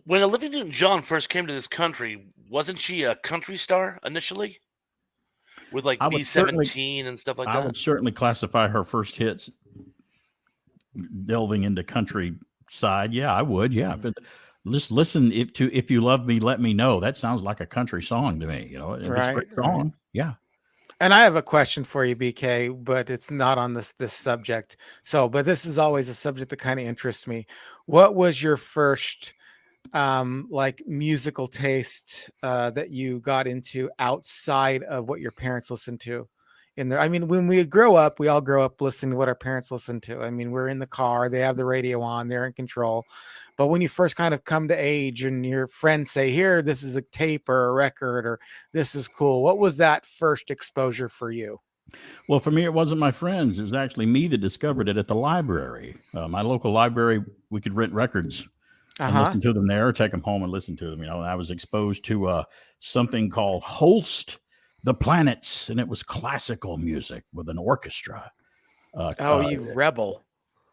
When Olivia Newton-John first came to this country, wasn't she a country star initially? With like B-17 and stuff like that? I would certainly classify her first hits delving into country side. Yeah, I would. Yeah. But just listen to If You Love Me, Let Me Know. That sounds like a country song to me. It's a great song. Right. Yeah. And I have a question for you, BK, but it's not on this subject. But this is always a subject that kind of interests me. What was your first like musical taste that you got into outside of what your parents listened to in there? I mean, when we all grow up listening to what our parents listen to. I mean, we're in the car, they have the radio on, they're in control. But when you first kind of come to age and your friends say, here, this is a tape or a record, or this is cool, what was that first exposure for you? Well, for me, it wasn't my friends. It was actually me that discovered it at the library. My local library, we could rent records and Uh-huh. listen to them there, or take them home and listen to them. And I was exposed to something called Holst the Planets, and it was classical music with an orchestra. Uh, Oh, uh, you rebel.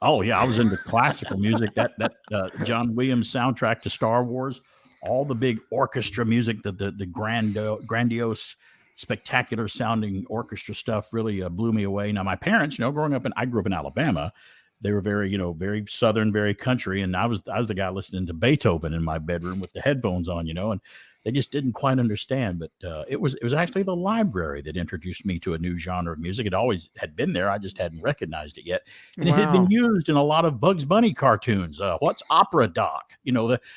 oh yeah, I was into classical music. That John Williams soundtrack to Star Wars, all the big orchestra music, the grandiose, spectacular sounding orchestra stuff really blew me away. Now my parents, growing up I grew up in Alabama, they were very, very southern, very country, and I was the guy listening to Beethoven in my bedroom with the headphones on, and they just didn't quite understand. But it was actually the library that introduced me to a new genre of music. It always had been there, I just hadn't recognized it yet, and it had been Wow. used in a lot of Bugs Bunny cartoons. What's opera, Doc?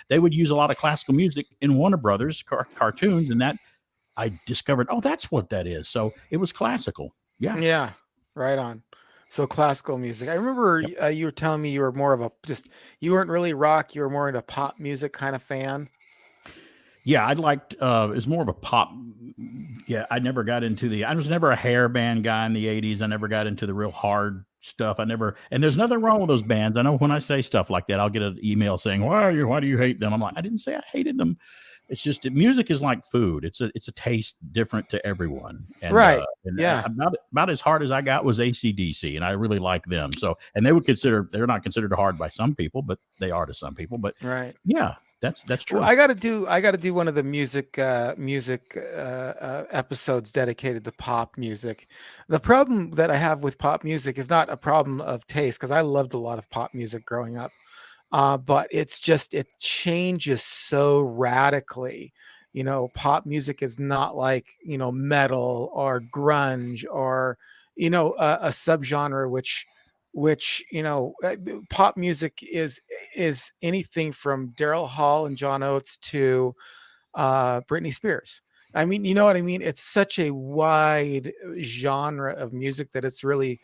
They would use a lot of classical music in Warner Brothers cartoons, and that I discovered. Oh, that's what that is. So it was classical. Yeah. Yeah. Right on. So classical music. I remember Yep. you were telling me you were more of a you weren't really rock, you were more into pop music kind of fan. Yeah, I liked. It was more of a pop. Yeah, I was never a hair band guy in the '80s. I never got into the real hard stuff. And there's nothing wrong with those bands. I know when I say stuff like that, I'll get an email saying, why do you hate them? I'm like, I didn't say I hated them. It's just that music is like food. It's a taste different to everyone. And Right. Yeah. about as hard as I got was AC/DC, and I really like them. So, and they're not considered hard by some people, but they are to some people. But Right. yeah, that's Well, true. I got to do one of the music episodes dedicated to pop music. The problem that I have with pop music is not a problem of taste because I loved a lot of pop music growing up. But it's just it changes so radically. Pop music is not like, metal or grunge or, a subgenre which pop music is anything from Daryl Hall and John Oates to Britney Spears. I mean, you know what I mean? It's such a wide genre of music that it's really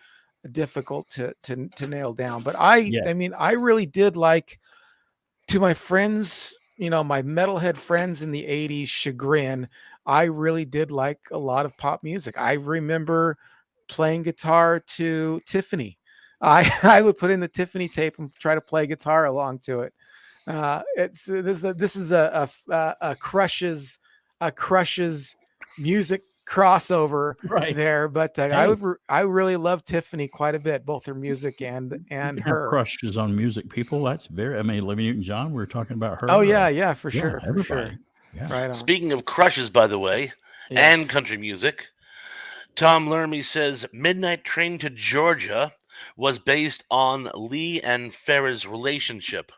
difficult to nail down. But I Yeah. I mean, I really did like, to my friends, my metalhead friends in the 80s chagrin, I really did like a lot of pop music. I remember playing guitar to Tiffany. I would put in the Tiffany tape and try to play guitar along to it. It's this is a crushes music crossover Right. there, but Hey, I really love Tiffany quite a bit, both her music you and can have her. crushes on music, people. That's very. I mean, Olivia Newton-John. We were talking about Oh her. yeah, yeah, for Yeah, sure, for everybody. sure. Yeah. Right on. Speaking of crushes, by the way, and Yes, country music, Tom Lermy says Midnight Train to Georgia was based on Lee and Farrah's relationship.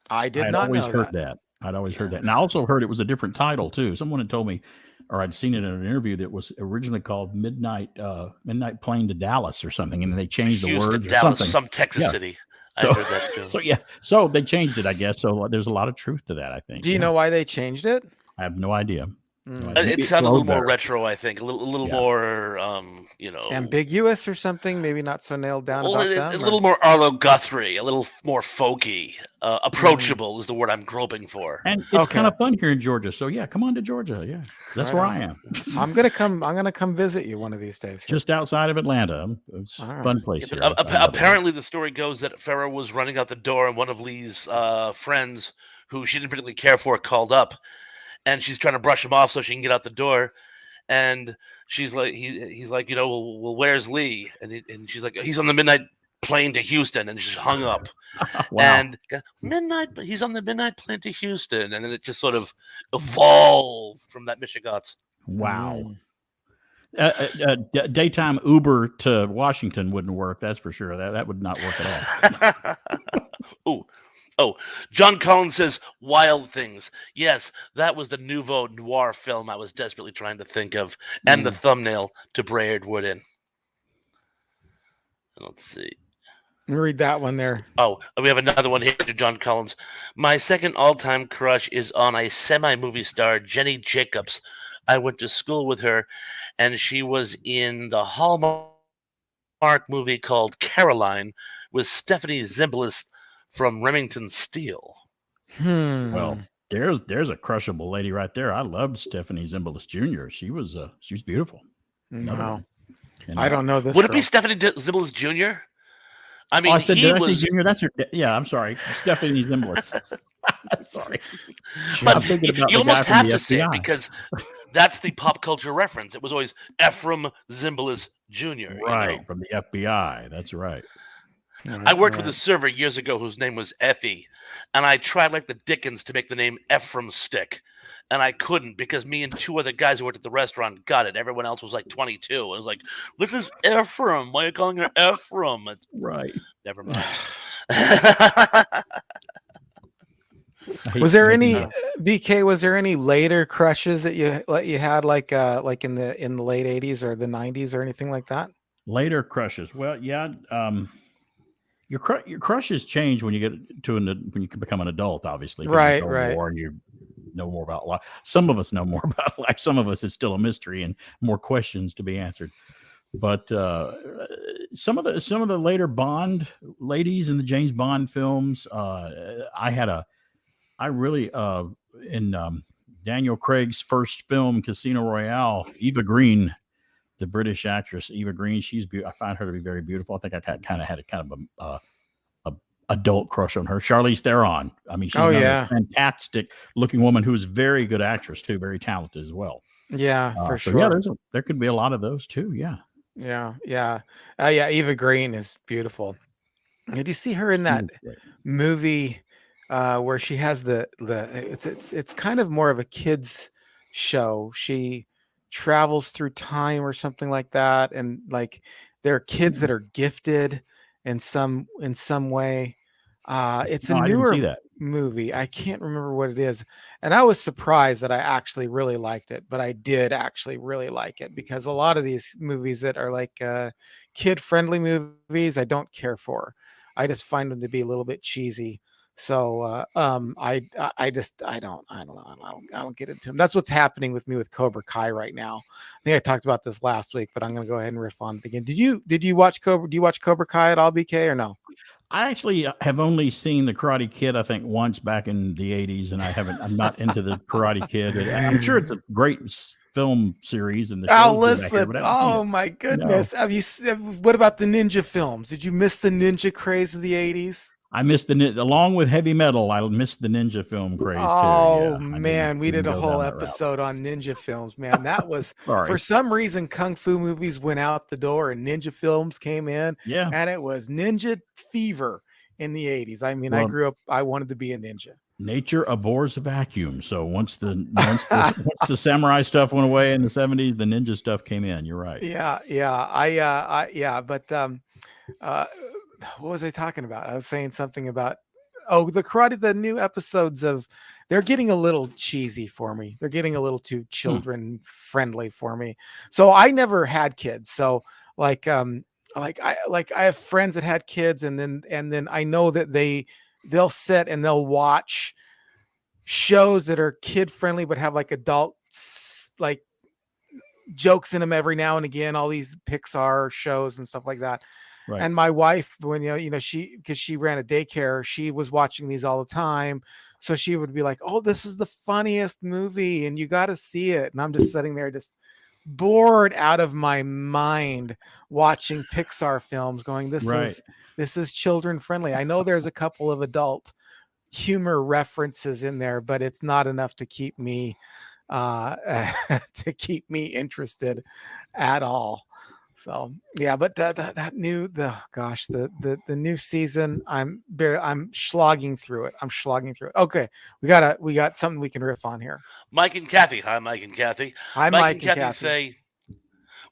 I I did had not always know heard that. that. I'd always heard Yeah. that, and I also heard it was a different title too. Someone had told me, or I'd seen it in an interview that was originally called Midnight Plane to Dallas or something, and they changed the Houston, words or Dallas, something. some Texas Yeah. city. I So, heard that too. so they changed it, I guess. So there's a lot of truth to that. I think. Do you Yeah. know why they changed it? I have no idea. No idea. Mm, It Maybe it sounded a little flowed more better. retro, I think. A little Yeah. more, ambiguous or something? Maybe not so nailed down well, about a them, little or more Arlo Guthrie, a little more folky. mm, Approachable is the word I'm groping for. And it's kind okay. of fun here in Georgia. So yeah, come on to Georgia. Yeah, that's Right where on. I am, I'm gonna come visit you one of these days here. just outside of Atlanta. It's All a right. fun Yeah, place but here. I love it here. apparently the story goes that Farrah was running out the door, and one of Lee's friends, who she didn't particularly care for, called up, and she's trying to brush him off so she can get out the door. And she's like, he's like, well, where's Lee? And she's like, he's on the midnight plane to Houston, and she hung up. Wow, And he's on the midnight plane to Houston, and then it just sort of evolved from that Michigan. wow. Mm. Daytime Uber to Washington wouldn't work. That's for sure. That would not work at all. Oh, oh, John Collins says Wild Things. Yes, that was the nouveau noir film I was desperately trying to think of, and the Mm. thumbnail to Braid Wood in. Let's see. Let me read that one there. Oh, we have another one here to John Collins. My second all-time crush is on a semi-movie star, Jenny Jacobs. I went to school with her, and she was in the Hallmark movie called Caroline with Stephanie Zimbalist from Remington Steele. Hmm. Well, there's a crushable lady right there. I loved Stephanie Zimbalist Jr. She was beautiful. Another Wow. one. And, I don't know this Would it be girl. Stephanie Zimbalist Jr.? I oh, mean, I said, he did I say was. Junior? That's her. Yeah, I'm sorry, Stephanie Zimbalist. Sorry. But I'm Jim. thinking about you the guy almost from have the to say it FBI. because that's the pop culture reference. It was always Ephraim Zimbalist Jr., you know? Right, from the FBI. That's right. I Right, worked with a right. server years ago whose name was Effie, and I tried like the Dickens to make the name Ephraim stick. And I couldn't because me and two other guys who worked at the restaurant got it. Everyone else was like 22. I was like, "This is Ephraim. Why are you calling her Ephraim?" Right. Never mind. I Was hate there making any Uh, the BK? Was there any later crushes that you had like in the late '80s or the '90s or anything like that? later crushes. Well, yeah, your crushes change when you get to when you can become an adult, obviously, because you Right, know right. more and you know more about life. Some of us know more about life. Some of us it's still a mystery and more questions to be answered. But some of the later Bond ladies in the James Bond films, I really in Daniel Craig's first film, Casino Royale, Eva Green, the British actress Eva Green, I find her to be very beautiful. I think I kind of had a kind of a adult crush on her. Charlize Theron. I mean, she's Oh another yeah, fantastic looking woman who's very good actress too, very talented as well. yeah, for So yeah, sure. there could be a lot of those too. Yeah, Yeah, yeah, yeah. Eva Green is beautiful. Did you see her in she that was great. movie where she has the it's kind of more of a kids show. She travels through time or something like that, and like there are kids that Mm. are gifted in some way. It's a No, I didn't see newer that. movie. I can't remember what it is, and I was surprised that I actually really liked it. But I did actually really like it because a lot of these movies that are like kid friendly movies, I don't care for. I just find them to be a little bit cheesy. So I just I don't get into them. That's what's happening with me with Cobra Kai right now. I think I talked about this last week, but I'm going to go ahead and riff on it again. Did you watch Cobra? Do you watch Cobra Kai at all, BK, or no? I actually have only seen the Karate Kid, I think, once back in the '80s, and I'm not into the Karate Kid. I'm sure it's a great film series, and the Oh, show's good back here, listen. but I haven't seen Oh it. my No, goodness. What about the ninja films? Did you miss the ninja craze of the 80s? I missed along with heavy metal. I missed the ninja film craze too. Oh Yeah, I didn't man, we did didn't a go whole down that route. episode on ninja films, man. That was for Sorry. some reason kung fu movies went out the door and ninja films came in, Yeah. and it was ninja fever in the 80s. I mean, I Well, grew up, I wanted to be a ninja. nature abhors a vacuum. So once the samurai stuff went away in the '70s, the ninja stuff came in. You're right. Yeah, yeah. Yeah, but uh what was I talking about? I was saying something about the new episodes of they're getting a little cheesy for me. They're getting a little too Hmm. children friendly for me. So I never had kids. So like I have friends that had kids and then I know that they'll sit and they'll watch shows that are kid friendly but have like adult like jokes in them every now and again, all these Pixar shows and stuff like that. Right. And my wife, when she because she ran a daycare, she was watching these all the time. So she would be like, "Oh, this is the funniest movie, and you got to see it." And I'm just sitting there, just bored out of my mind, watching Pixar films, going, Right. this is children friendly." I know there's a couple of adult humor references in there, but it's not enough to keep me to keep me interested at all. So yeah, but that new the gosh the new season, I'm slogging through it. I'm slogging through it. Okay, we got something we can riff on here. Mike and Kathy. Hi, Mike and Kathy. Hi, Mike and Mike and Kathy Kathy. say,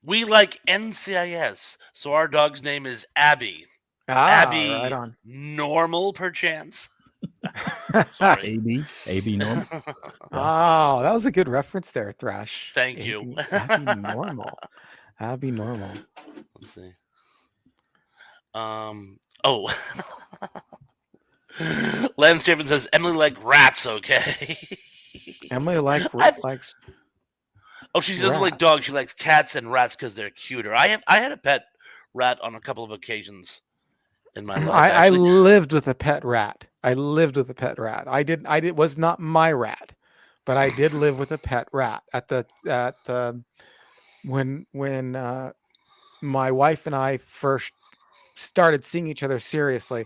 we like NCIS, so our dog's name is Abby. Ah, right Abby on. Normal, perchance? Sorry. AB normal. Yeah. Oh, that was a good reference there, Thrash. Thank you. Abby normal. Abby normal. Let's see. Oh. Lance Chapin says Emily like rats. Okay. Emily I've, likes oh, she doesn't like dogs. rats. She likes cats and rats because they're cuter. I had a pet rat on a couple of occasions in my life. I Actually, lived with a pet rat. I lived with a pet rat. I did was not my rat, but I did live with a pet rat at the when my wife and I first started seeing each other seriously.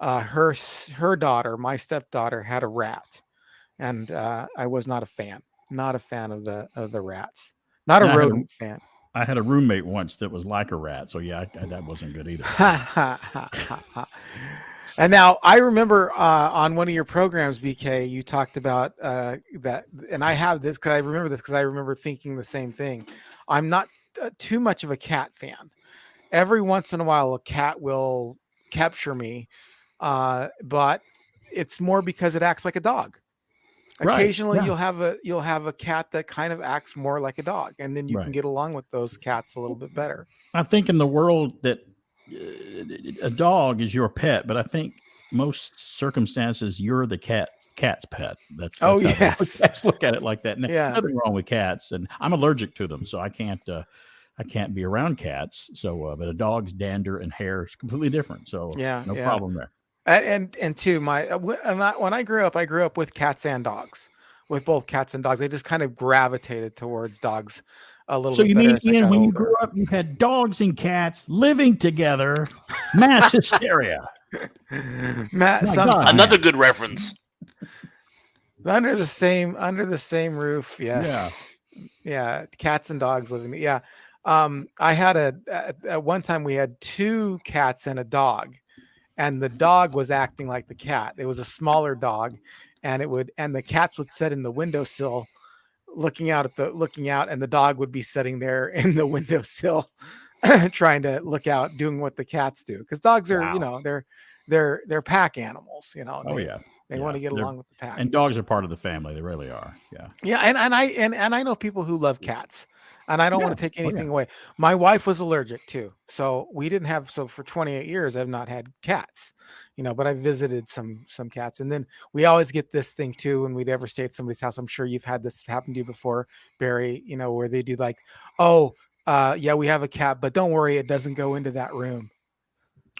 her daughter, my stepdaughter, had a rat, and I was not a fan. Not a fan of the rats. Not a And rodent fan. I had a roommate once that was like a rat, so yeah, that wasn't good either. And now I remember on one of your programs, BK, you talked about that, and I have this because I remember this because I remember thinking the same thing. I'm not too much of a cat fan. Every once in a while, a cat will capture me, but it's more because it acts like a dog. Right. Occasionally, Yeah. you'll have a cat that kind of acts more like a dog, and then you can Right. get along with those cats a little bit better. I think in the world that a dog is your pet, but I think most circumstances you're the cat's pet. Oh That's how they yes, look at it like that. yeah, Nothing wrong with cats, and I'm allergic to them, so I can't be around cats. So, but a dog's dander and hair is completely different. So yeah, no yeah. problem there. And two, when I grew up with cats and dogs, with both cats and dogs. I just kind of gravitated towards dogs a little So bit you better mean, as I Ian, got when you grew older. up, you had dogs and cats living together, mass hysteria. Matt, My God, Another sometimes man. good reference. under the same roof, Yeah. yes, yeah, cats and dogs living. Yeah, I had at one time we had two cats and a dog, and the dog was acting like the cat. It was a smaller dog, and the cats would sit in the windowsill looking out, and the dog would be sitting there in the windowsill trying to look out, doing what the cats do, because dogs are, Wow. they're pack animals. Oh yeah. They want Yeah. to get They're along with the pack. and dogs are part of the family. They really are. Yeah. Yeah, and I know people who love cats, and I don't Yeah. want to take Oh yeah. anything away. My wife was allergic too, so we didn't have. So for 28 years, I've not had cats, but I visited some cats, and then we always get this thing too when we'd ever stay at somebody's house. I'm sure you've had this happen to you before, Barry. Where they do like, oh, yeah, we have a cat, but don't worry, it doesn't go into that room.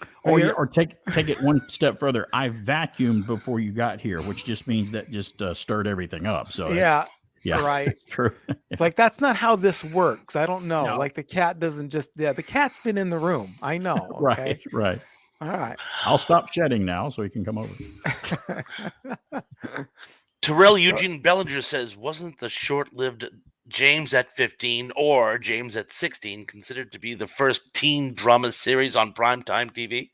Have Or you you ever- or take it one step further. I vacuumed before you got here, which just means that just stirred everything up. So that's Yeah, yeah, right. true. It's like that's not how this works. I don't know. No. Like the cat doesn't just yeah, the cat's been in the room. I know. Right. Okay. Right. All right. I'll stop shedding now, so you can come over. Terrell Eugene Bellinger says, wasn't the short-lived James at 15 or James at 16 considered to be the first teen drama series on primetime TV?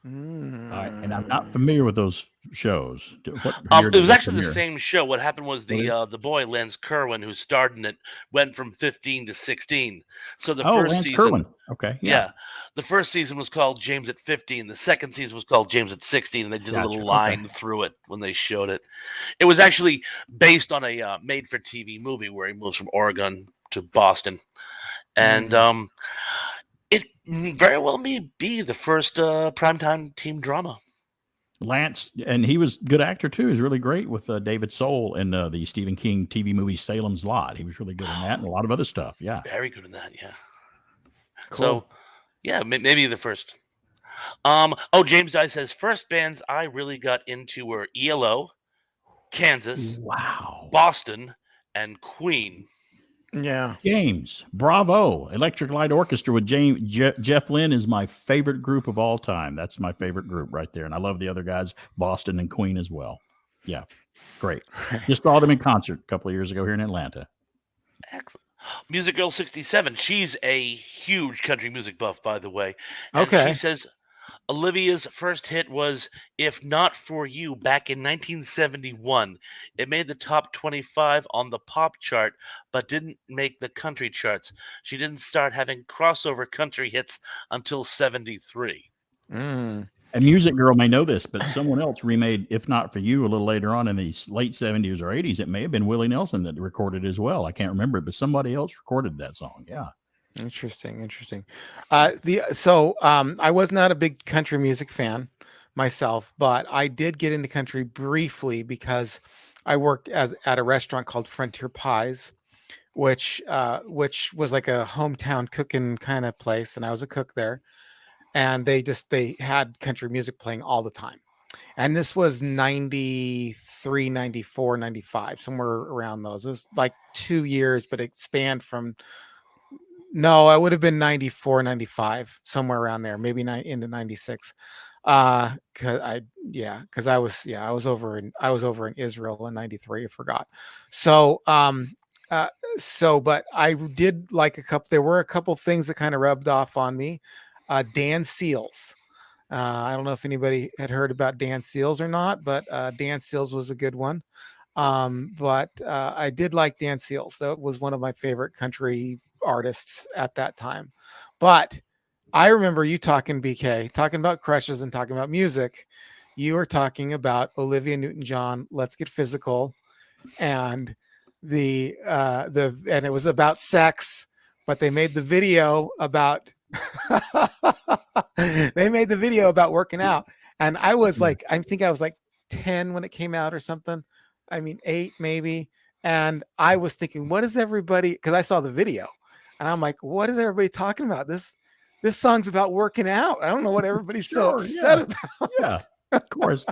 All right, and I'm Mm. not familiar with those shows. What year It did was they actually the premiere? same show. What happened was Really? the boy Lance Kerwin, who starred in it, went from 15 to 16. So the Oh, first Lance season, Kerwin. Okay, yeah, yeah, the first season was called James at 15. The second season was called James at 16, and they did a gotcha. little Okay, line through it when they showed it. It was actually based on a made-for-TV movie where he moves from Oregon to Boston, and Mm. it very well may be the first primetime team drama. Lance, and he was a good actor too. He was really great with David Soul in the Stephen King TV movie Salem's Lot. He was really good in that and a lot of other stuff. Yeah. Very good in that, yeah. Cool. So, yeah, maybe the first. James Dye says first bands I really got into were ELO, Kansas, Wow. Boston, and Queen. Yeah. James, bravo! Electric Light Orchestra with Jeff Lynne is my favorite group of all time. That's my favorite group right there, and I love the other guys, Boston and Queen as well. Yeah, great. Just saw them in concert a couple of years ago here in Atlanta. Excellent. Music Girl 67. She's a huge country music buff, by the way. And Okay. she says Olivia's first hit was If Not For You back in 1971. It made the top 25 on the pop chart, but didn't make the country charts. She didn't start having crossover country hits until 73. Mm. A music girl may know this, but someone else remade "If Not For You" a little later on in the late 70s or 80s. It may have been Willie Nelson that recorded it as well. I can't remember it, but somebody else recorded that song. Yeah. Interesting. I was not a big country music fan myself, but I did get into country briefly because I worked as at a restaurant called Frontier Pies, which was like a hometown cooking kind of place, and I was a cook there. And they had country music playing all the time. And this was 93, 94, 95, somewhere around those. It was like 2 years, but it spanned from no, I would have been 94, 95, somewhere around there, maybe into 96. 'Cause I was over in Israel in '93. I forgot. So, uh, but I did like a couple. There were a couple things that kind of rubbed off on me. Dan Seals. I don't know if anybody had heard about Dan Seals or not, but Dan Seals was a good one. But I did like Dan Seals. That was one of my favorite country artists at that time. But I remember you talking, BK, talking about crushes and talking about music. You were talking about Olivia Newton-John, Let's Get Physical, and and it was about sex, but they made the video about they made the video about working out. And I was like, I think I was like 10 when it came out or something. I mean, 8 maybe. And I was thinking, what is everybody, because I saw the video and I'm like, what is everybody talking about? This song's about working out. I don't know what everybody's so Sure, upset yeah. about. Yeah, of course.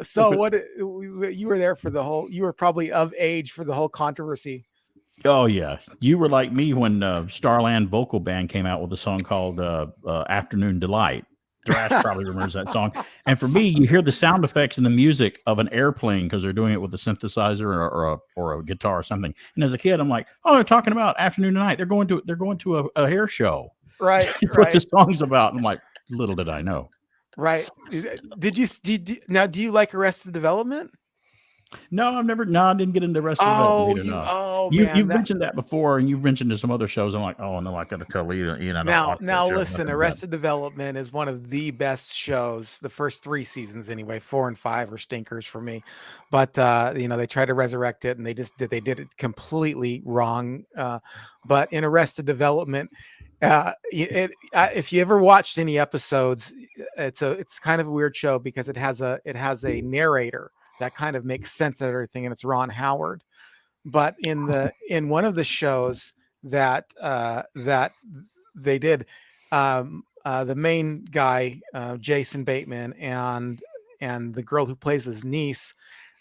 So what you were there for the whole, you were probably of age for the whole controversy. Oh yeah, you were like me when Starland Vocal Band came out with a song called "Afternoon Delight." Thrash probably remembers that song. And for me, you hear the sound effects and the music of an airplane because they're doing it with a synthesizer or a guitar or something. And as a kid, I'm like, oh, they're talking about Afternoon Delight. They're going to a hair show. Right, What the right, song's about? I'm like, little did I know. right. Now, do you like Arrested Development? No, I've never. No, I didn't get into Arrested Development. Oh, Believe it or not. man, You've mentioned that before, and you've mentioned to some other shows. I'm like, oh no, I got to tell you, I don't now, watch that show. listen, Nothing bad. Arrested Development is one of the best shows. The first 3 seasons, anyway. 4 and 5 are stinkers for me, but they tried to resurrect it, and they did it completely wrong. But in Arrested Development, if you ever watched any episodes, it's kind of a weird show because it has a narrator that kind of makes sense of everything, and it's Ron Howard. But in one of the shows that they did, the main guy, Jason Bateman, and the girl who plays his niece,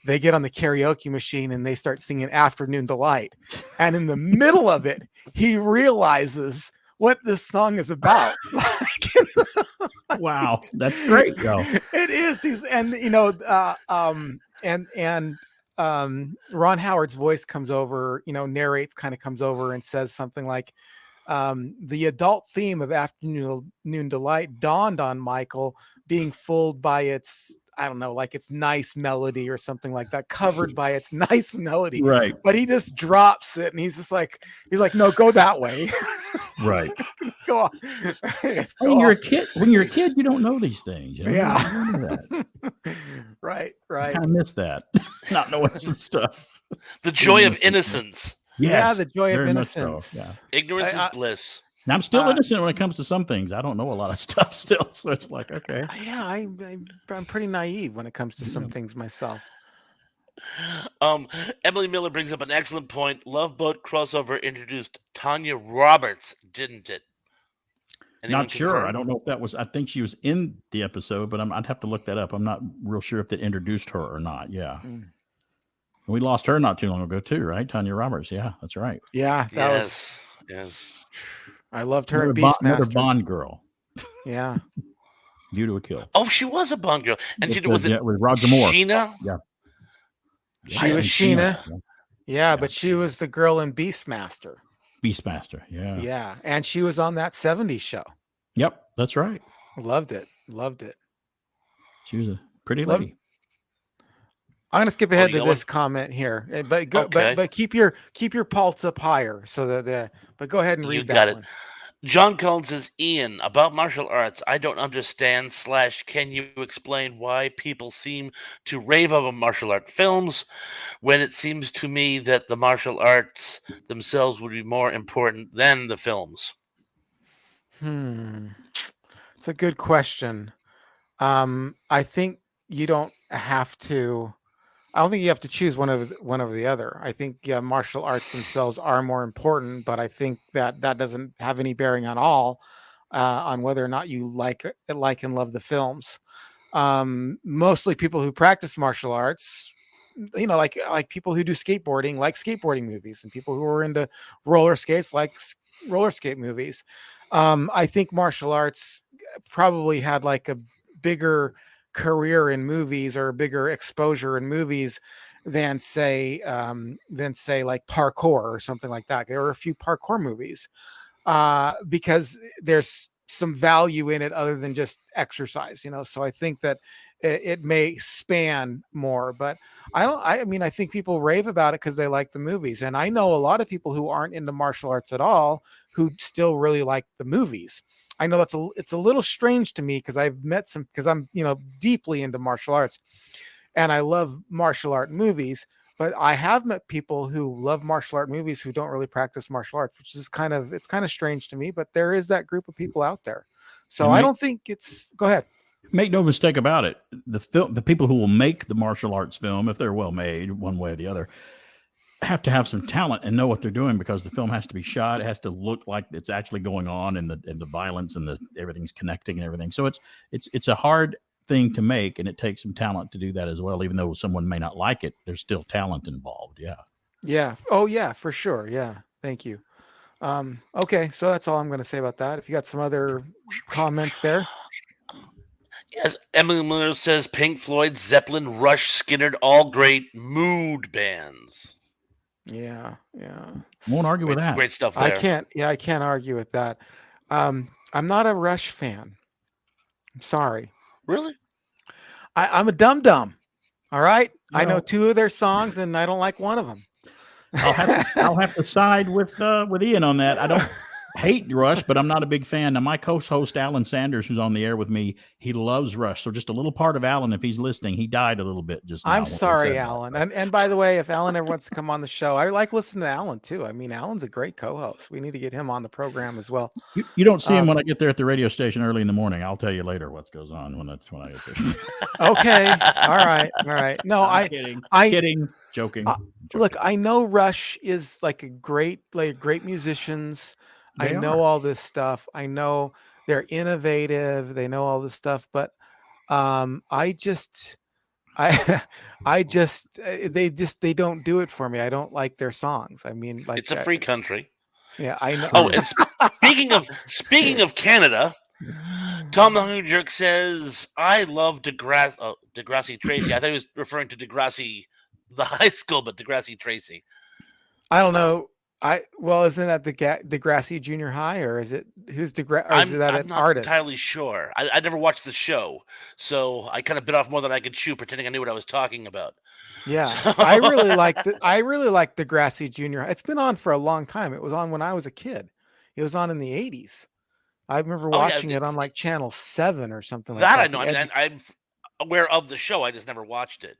they get on the karaoke machine and they start singing Afternoon Delight. And in the middle of it, he realizes what this song is about. Wow, that's great, yo. It is. He's and Ron Howard's voice comes over, narrates, kind of comes over and says something like, the adult theme of Afternoon Delight dawned on Michael, being fooled by its, I don't know, like its nice melody or something like that, covered by its nice melody. Right, But he just drops it and he's like, no, go that way. right. Go on. I mean, you're a kid. When you're a kid, you don't know these things. You know? Yeah. You don't know that. Right. I kind of miss that, not knowing some stuff. The joy of innocence. Yeah, Yes, the joy of very much so, innocence. Ignorance is bliss. And I'm still innocent when it comes to some things. I don't know a lot of stuff still, so it's like, okay. Yeah, I'm pretty naive when it comes to some things myself. Emily Miller brings up an excellent point. Love Boat crossover introduced Tanya Roberts, didn't it? Anyone Not sure. confirm? I don't know if that was. I think she was in the episode, but I'd have to look that up. I'm not real sure if that introduced her or not. Yeah. We lost her not too long ago too, right? Tanya Roberts. Yeah, that's right. Yeah, Yes. I loved her in Another Beastmaster. Bond girl. Yeah. Due to a Kill. Oh, she was a Bond girl, and she with Roger Moore. Sheena? Yeah. She was Sheena. Yeah, but she was the girl in Beastmaster. Beastmaster. Yeah. Yeah, and she was on that '70s show. Yep, that's right. Loved it. She was a pretty lady. I'm gonna skip ahead to this comment here, but keep your pulse up higher so that but go ahead and read that. You got it. One. John Collins says, Ian, about martial arts, I don't understand / can you explain why people seem to rave about martial art films when it seems to me that the martial arts themselves would be more important than the films? It's a good question. I think you don't have to. I don't think you have to choose one over the other. I think martial arts themselves are more important, but I think that doesn't have any bearing on on whether or not you like and love the films. Mostly people who practice martial arts, like people who do skateboarding like skateboarding movies, and people who are into roller skates like roller skate movies. I think martial arts probably had like a bigger career in movies or a bigger exposure in movies than say like parkour or something like that. There were a few parkour movies because there's some value in it other than just exercise, you know. So I think that it may span more, but I don't. I mean, I think people rave about it because they like the movies, and I know a lot of people who aren't into martial arts at all who still really like the movies. I know it's a little strange to me because I've met some because I'm deeply into martial arts and I love martial art movies. But I have met people who love martial art movies who don't really practice martial arts, which is it's kind of strange to me. But there is that group of people out there. So And I make don't think it's. Go ahead. make no mistake about it. The people who will make the martial arts film, if they're well made, one way or the other, have to have some talent and know what they're doing because the film has to be shot. It has to look like it's actually going on, and the violence and the everything's connecting and everything. So it's a hard thing to make, and it takes some talent to do that as well. Even though someone may not like it, there's still talent involved. Yeah. Yeah. Oh yeah, for sure. Yeah. Thank you. Okay, so that's all I'm going to say about that. If you got some other comments there. Yes, Emily Miller says Pink Floyd, Zeppelin, Rush, Skinner, all great mood bands. Yeah, yeah. Won't argue with that. Great stuff there. I can't argue with that. I'm not a Rush fan. I'm sorry. Really? I'm a dum dum. All right. I know Well, 2 of their songs, and I don't like one of them. I'll have to side with Ian on that. I don't hate Rush, but I'm not a big fan. Now, my co-host Alan Sanders, who's on the air with me, he loves Rush. So just a little part of Alan, if he's listening, he died a little bit just now. I'm when we sorry, said that. Alan. And by the way, if Alan ever wants to come on the show, I like listening to Alan too. I mean, Alan's a great co-host. We need to get him on the program as well. You don't see him when I get there at the radio station early in the morning. I'll tell you later what goes on when I get there. Okay. All right. No, I'm kidding, joking. Look, I know Rush is like great musicians. I They know are. all this stuff. I know they're innovative. They know all this stuff, but I just I they don't do it for me. I don't like their songs. I mean, like It's a free country. yeah, I know. Oh, and speaking of Canada, Tom the Hungry Jerk says, I love Degrassi Tracy. I thought he was referring to Degrassi, the high school, but Degrassi Tracy. I don't know. Isn't that the Degrassi Junior High, or is it who's Degrassi? Or is that I'm an not artist? entirely sure. I never watched the show, so I kind of bit off more than I could chew, pretending I knew what I was talking about. Yeah, So- I really like Degrassi Junior. It's been on for a long time. It was on when I was a kid. It was on in the 80s. I remember Oh, yeah, watching it on like Channel 7 or something like that that. I know. I mean, I'm aware of the show. I just never watched it.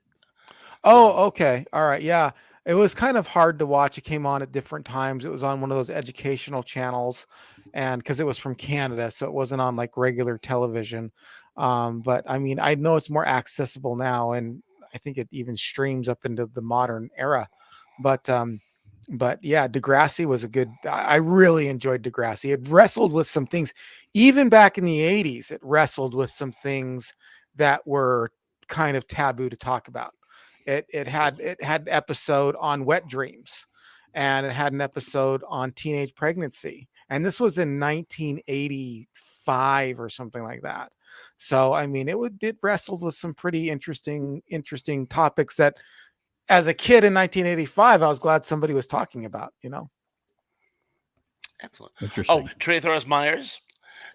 Oh, okay. All right. Yeah. It was kind of hard to watch. It came on at different times. It was on one of those educational channels, and because it was from Canada, so it wasn't on like regular television. But I mean, I know it's more accessible now, and I think it even streams up into the modern era. But yeah, Degrassi was a good. I really enjoyed Degrassi. It wrestled with some things, even back in the 80s. It wrestled with some things that were kind of taboo to talk about. It had episode on wet dreams, and it had an episode on teenage pregnancy, and this was in 1985 or something like that. So I mean, it wrestled with some pretty interesting topics that, as a kid in 1985, I was glad somebody was talking about. You know. Excellent. Interesting. Oh, Trey Thoris Myers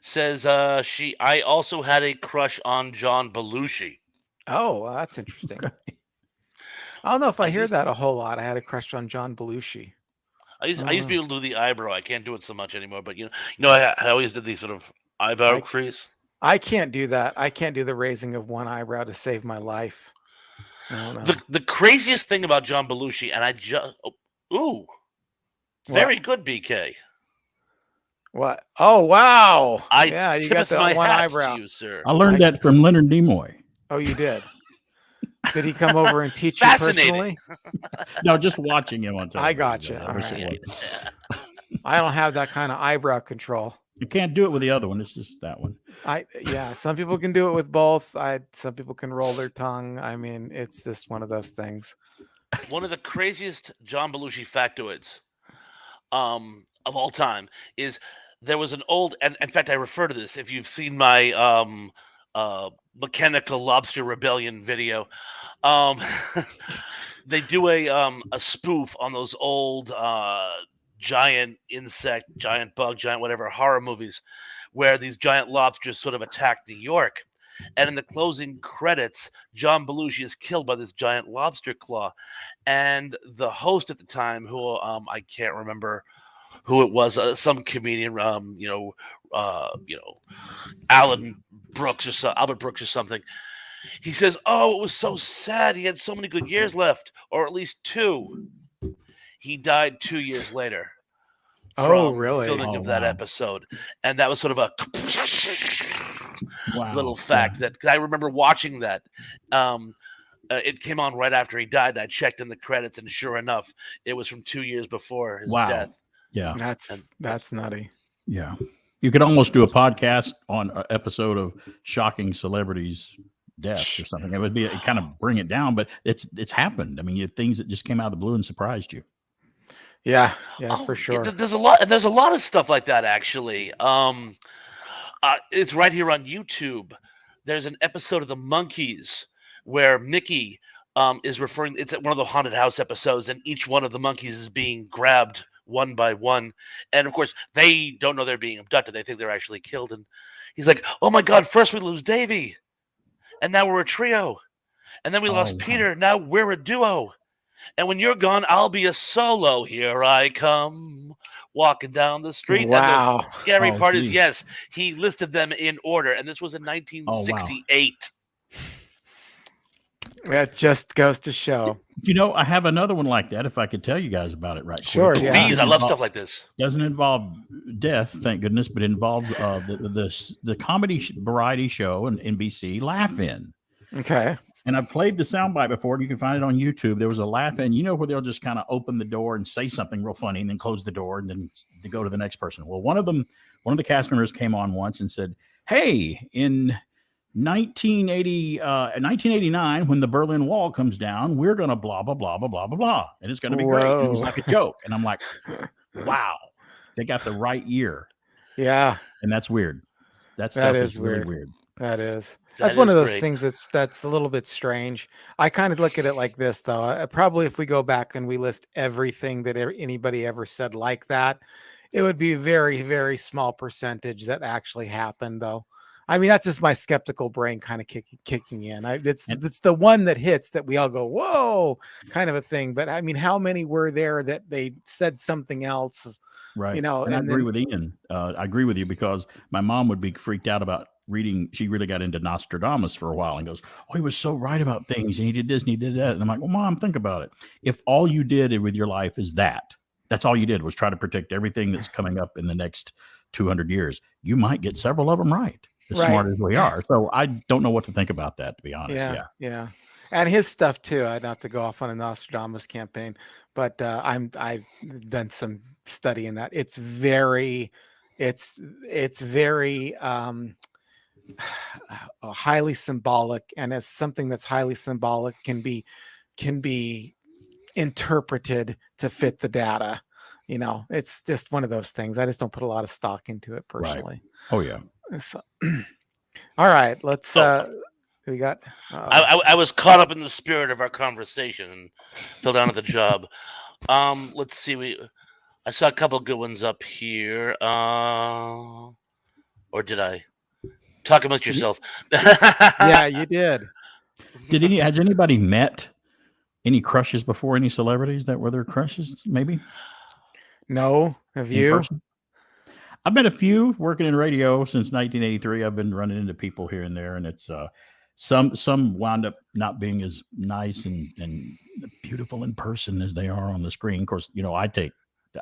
says I also had a crush on John Belushi. Oh, well, that's interesting. I don't know if I hear used- that a whole lot. I had a crush on John Belushi. I used to be able to do the eyebrow. I can't do it so much anymore. But I always did the sort of eyebrow crease. I can't do that. I can't do the raising of one eyebrow to save my life. I don't know. The craziest thing about John Belushi, and I just very good, BK. What? Oh wow! Yeah, you got the one eyebrow. To you, sir. I learned that from Leonard Nimoy. Oh, you did. Did he come over and teach you personally? No, just watching him on television. I got you. I don't have that kind of eyebrow control. You can't do it with the other one. It's just that one. Some people can do it with both. Some people can roll their tongue. I mean, it's just one of those things. One of the craziest John Belushi factoids of all time is there was an old, and in fact, I refer to this if you've seen my mechanical lobster rebellion video. Um, they do a spoof on those old giant insect, giant bug, giant whatever horror movies, where these giant lobsters sort of attack New York. And in the closing credits, John Belushi is killed by this giant lobster claw, and the host at the time, who I can't remember who it was, some comedian, Alan Brooks or Albert Brooks or something. He says, "Oh, it was so sad. He had so many good years left, or at least two." He died 2 years later Oh, from the really? filming Oh, of that wow. episode, and that was sort of a Wow. little fact that 'cause I remember watching that. It came on right after he died. I checked in the credits, and sure enough, it was from 2 years before his Wow. death. Yeah. And That's nutty. Yeah. You could almost do a podcast on an episode of shocking celebrities' deaths or something. It would be kind of bring it down, but it's happened. I mean, things that just came out of the blue and surprised you. Yeah, for yeah, sure. there's a lot of stuff like that actually. It's right here on YouTube. There's an episode of The Monkees where Mickey is referring. It's one of the haunted house episodes, and each one of the monkeys is being grabbed one by one, and of course they don't know they're being abducted. They think they're actually killed, and he's like, "Oh my God! First we lose Davy, and now we're a trio, and then we lost wow. Peter. Now we're a duo, and when you're gone, I'll be a solo. Here I come." Walking down the street, Wow. and the scary Oh, part is, geez. yes, he listed them in order, and this was in 1968. That just goes to show. I have another one like that. If I could tell you guys about it right Sure, quick. yeah. Please, I love stuff like this. Doesn't involve death, thank goodness, but involves the comedy variety show in NBC, Laugh In. Okay. And I've played the soundbite before, and you can find it on YouTube. There was a Laugh In, where they'll just kind of open the door and say something real funny, and then close the door, and then they go to the next person. Well, one of the cast members came on once and said, "Hey, in 1989, when the Berlin Wall comes down, we're gonna blah blah blah blah blah blah blah, and it's gonna be great." And it was Whoa. like a joke, and I'm like, "Wow, they got the right year," Yeah, and that's weird. That that stuff is is really weird. weird. That is. That That's one is of those great. things that's a little bit strange. I kind of look at it like this, though. Probably if we go back and we list everything that anybody ever said like that, it would be a very, very small percentage that actually happened, though. I mean, that's just my skeptical brain kind of kicking in. It's And the one that hits that we all go, whoa, kind of a thing. But I mean, how many were there that they said something else? right, and I And agree then with Ian. I agree with you because my mom would be freaked out about reading. She really got into Nostradamus for a while and goes, "Oh, he was so right about things, and he did this and he did that." And I'm like, "Well, Mom, think about it. If all you did with your life is that's all you did was try to predict everything that's coming up in the next 200 years, you might get several of them right. As Right. smart as we are." So I don't know what to think about that, to be honest. Yeah. And his stuff too. I'd not to go off on a Nostradamus campaign, but I've done some study in that. It's very highly symbolic, and as something that's highly symbolic can be interpreted to fit the data. It's just one of those things. I just don't put a lot of stock into it Right. personally. Oh yeah. So, all right, let's we got I was caught up in the spirit of our conversation and fell down at the job. Let's see. I saw a couple good ones up here. Or did I? Talk amongst yourself. yeah, you did. Has anybody met any crushes before? Any celebrities that were their crushes? Maybe No, have in you? person? I've met a few working in radio since 1983. I've been running into people here and there, and it's some wound up not being as nice and beautiful in person as they are on the screen. Of course,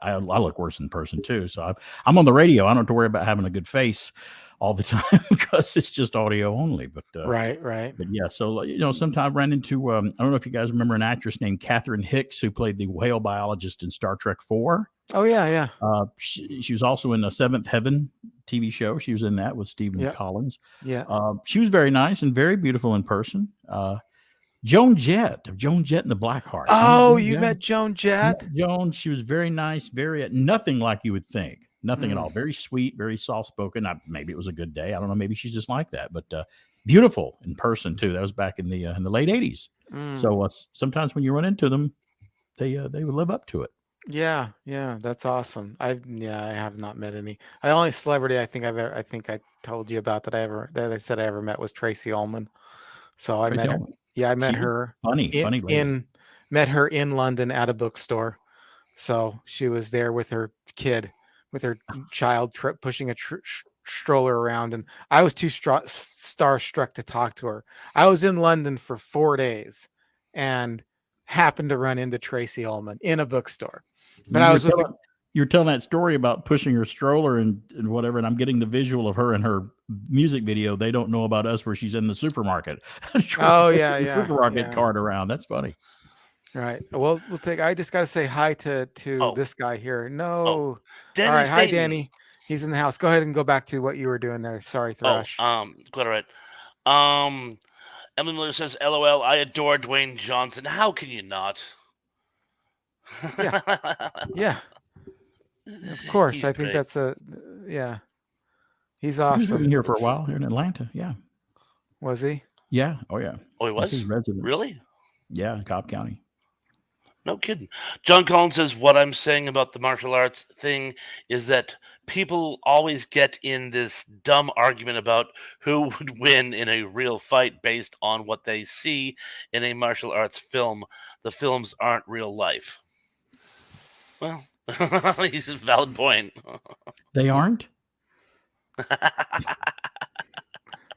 I look worse in person too. So I'm on the radio. I don't have to worry about having a good face all the time because it's just audio only. But Right. But yeah, so sometime I ran into I don't know if you guys remember an actress named Catherine Hicks who played the whale biologist in Star Trek 4. Oh yeah. She was also in the Seventh Heaven TV show. She was in that with Stephen Yep. Collins. Yeah. She was very nice and very beautiful in person. Joan Jett of Joan Jett and the Blackhearts. Oh, Remember you Joan met Joan Jett? Jett? Joan, she was very nice, very nothing like you would think. Nothing at all. Very sweet, very soft spoken. Maybe it was a good day. I don't know. Maybe she's just like that. But beautiful in person too. That was back in the late '80s. So sometimes when you run into them, they would live up to it. Yeah, yeah, that's awesome. I have not met any. The only celebrity I think I told you about that I said I ever met was Tracy Ullman. So I Tracy met her. Ullman. Yeah, I met She was her funny, in, funny lady. in met her in London at a bookstore. So she was there with her kid, with her child pushing a stroller around, and I was too starstruck to talk to her. I was in London for 4 days, and happened to run into Tracy Ullman in a bookstore. But I You're was with a telling you're telling that story about pushing her stroller and whatever, and I'm getting the visual of her in her music video. They don't know about us where she's in the supermarket, oh pushing yeah, the yeah, supermarket yeah. cart around. That's funny. Right. Well, we'll take. I just got to say hi to Oh, this guy here. oh, No. All Danny right. Hi, Staten. Danny. He's in the house. Go ahead and go back to what you were doing there. Sorry, Oh, Thrush. quite all right. Emily Miller says, "LOL, I adore Dwayne Johnson. How can you not?" Yeah. Yeah. Of course. He's I think great. that's a. Yeah. He's He was living awesome. here for a while here in Atlanta. Yeah, Was he? yeah, oh yeah. Oh, he That's his was? residence. Really? Yeah, in Cobb County. No kidding. John Collins says, "What I'm saying about the martial arts thing is that people always get in this dumb argument about who would win in a real fight based on what they see in a martial arts film. The films aren't real life." Well, he's a valid point. They aren't.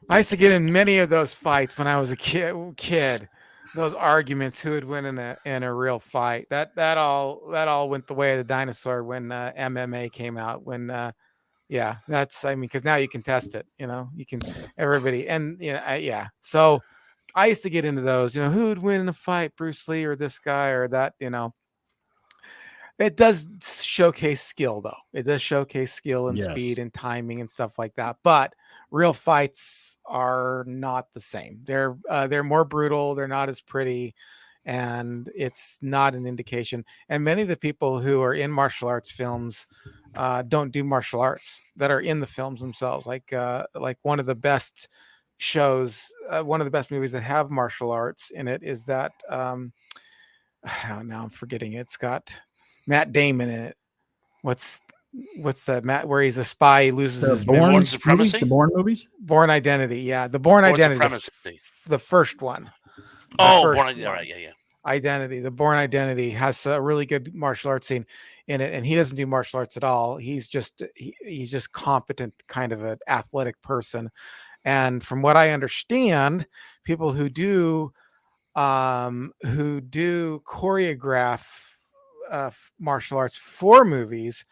I used to get in many of those fights when I was a kid. Those arguments who would win in a real fight. That all went the way of the dinosaur when MMA came out. When yeah, that's I mean because now you can test it. You can everybody and yeah. So I used to get into those. Who would win in a fight, Bruce Lee or this guy or that. It does showcase skill, though. It does showcase skill and Yes. speed and timing and stuff like that. But real fights are not the same. They're more brutal. They're not as pretty, and it's not an indication. And many of the people who are in martial arts films don't do martial arts that are in the films themselves. Like one of the best shows, one of the best movies that have martial arts in it is that. Now I'm forgetting it. It's got Matt Damon in it. What's what's that Matt where he's a spy, he loses The his Born memory. Bourne movies. The Supremacy? Bourne movies. Born Identity. Yeah, the Born Born Identity, Supremacy. the first one. The Oh, first Born Identity. All right, one. yeah, yeah. Identity. The Born Identity has a really good martial arts scene in it, and he doesn't do martial arts at all. He's just competent, kind of an athletic person. And from what I understand, people who do choreograph martial arts for movies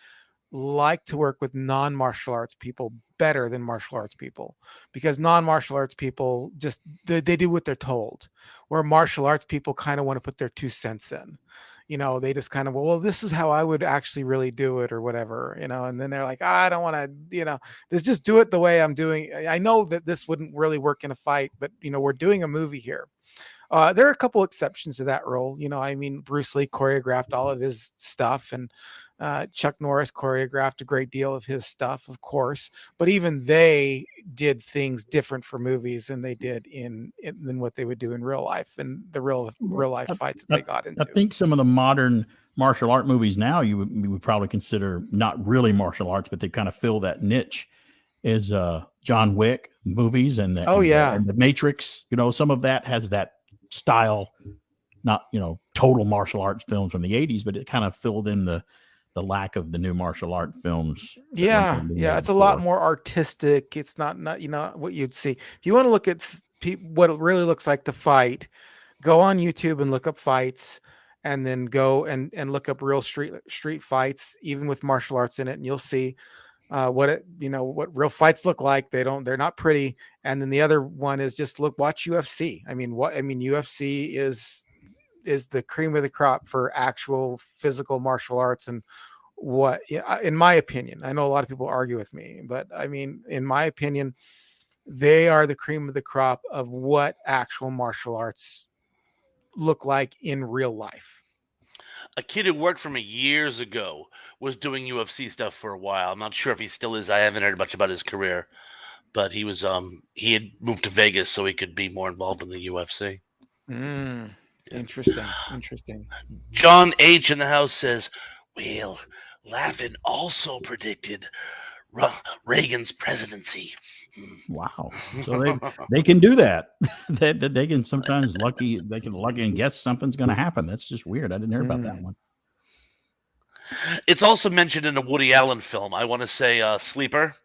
like to work with non-martial arts people better than martial arts people because non-martial arts people just they do what they're told, where martial arts people kind of want to put their 2 cents in. They just kind of, well, this is how I would actually really do it or whatever, and then they're like, I don't want to, just do it the way I'm doing. I know that this wouldn't really work in a fight, but we're doing a movie here. There are a couple exceptions to that rule. I mean, Bruce Lee choreographed all of his stuff, and Chuck Norris choreographed a great deal of his stuff, of course. But even they did things different for movies than they did than what they would do in real life and the real life I, fights that I, they got I into. think some of the modern martial art movies now you would probably consider not really martial arts, but they kind of fill that niche. Is John Wick movies and Oh yeah, the Matrix? Some of that has that style, not total martial arts films from the '80s, but it kind of filled in the lack of the new martial art films that weren't yeah, being yeah. made It's a lot before. more artistic. It's not what you'd see if you want to look at what it really looks like to fight. Go on YouTube and look up fights, and then go and look up real street fights, even with martial arts in it, and you'll see what real fights look like. They're not pretty. And then the other one is just watch UFC. UFC is the cream of the crop for actual physical martial arts. And in my opinion, I know a lot of people argue with me, but I mean, in my opinion, they are the cream of the crop of what actual martial arts look like in real life. A kid who worked for me years ago was doing UFC stuff for a while. I'm not sure if he still is. I haven't heard much about his career, but he had moved to Vegas so he could be more involved in the UFC. Mm, Yeah. interesting. John H in the house says, "Well, Laughlin also predicted Reagan's presidency." Wow. So they can do that. They can sometimes they can lucky and guess something's going to happen. That's just weird. I didn't hear about that one. It's also mentioned in a Woody Allen film. I want to say Sleeper.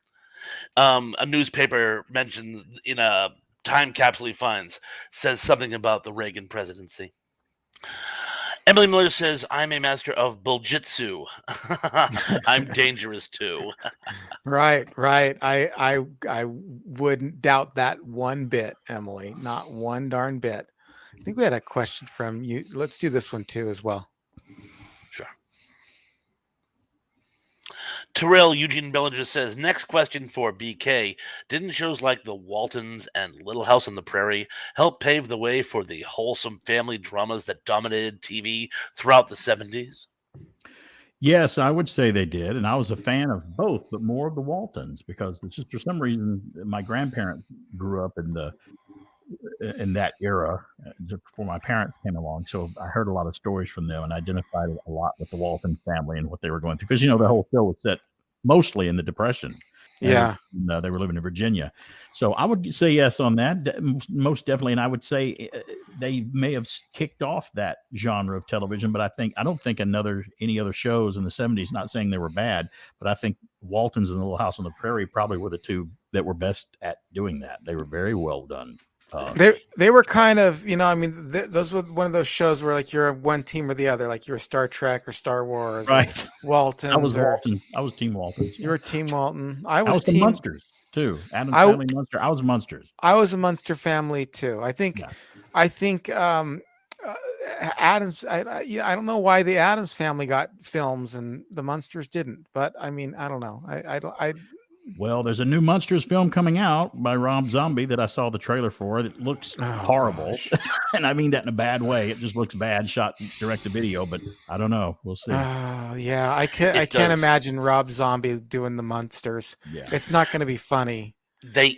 A newspaper mentioned in a time capsule he finds says something about the Reagan presidency. Emily Miller says, "I'm a master of buljitsu. I'm dangerous too." Right. I wouldn't doubt that one bit, Emily. Not one darn bit. I think we had a question from you. Let's do this one too as well. Sure. Terrell Eugene Bellinger says, "Next question for BK. Didn't shows like The Waltons and Little House on the Prairie help pave the way for the wholesome family dramas that dominated TV throughout the 70s?" Yes, I would say they did, and I was a fan of both, but more of the Waltons because it's just for some reason my grandparents grew up in that era just before my parents came along. So I heard a lot of stories from them and identified a lot with the Walton family and what they were going through. Because, the whole show was set mostly in the Depression. Yeah. And they were living in Virginia. So I would say yes on that, most definitely. And I would say they may have kicked off that genre of television, but I don't think any other shows in the 70s, not saying they were bad, but I think Waltons and The Little House on the Prairie probably were the two that were best at doing that. They were very well done. They were kind of, those were one of those shows where like you're one team or the other, like you're Star Trek or Star Wars, right? Waltons. I was Waltons. I was Team Waltons. You were Team Walton. I was the Munsters too. Adam's Family Munster. I was Munsters. I was a Munster family too. I think Adams. I don't know why the Adams Family got films and the Munsters didn't, but I mean I don't know. Well, there's a new Munsters film coming out by Rob Zombie that I saw the trailer for. That looks horrible, and I mean that in a bad way. It just looks bad, shot direct to video. But I don't know. We'll see. Yeah, I can't imagine Rob Zombie doing the Munsters. Yeah. It's not going to be funny. They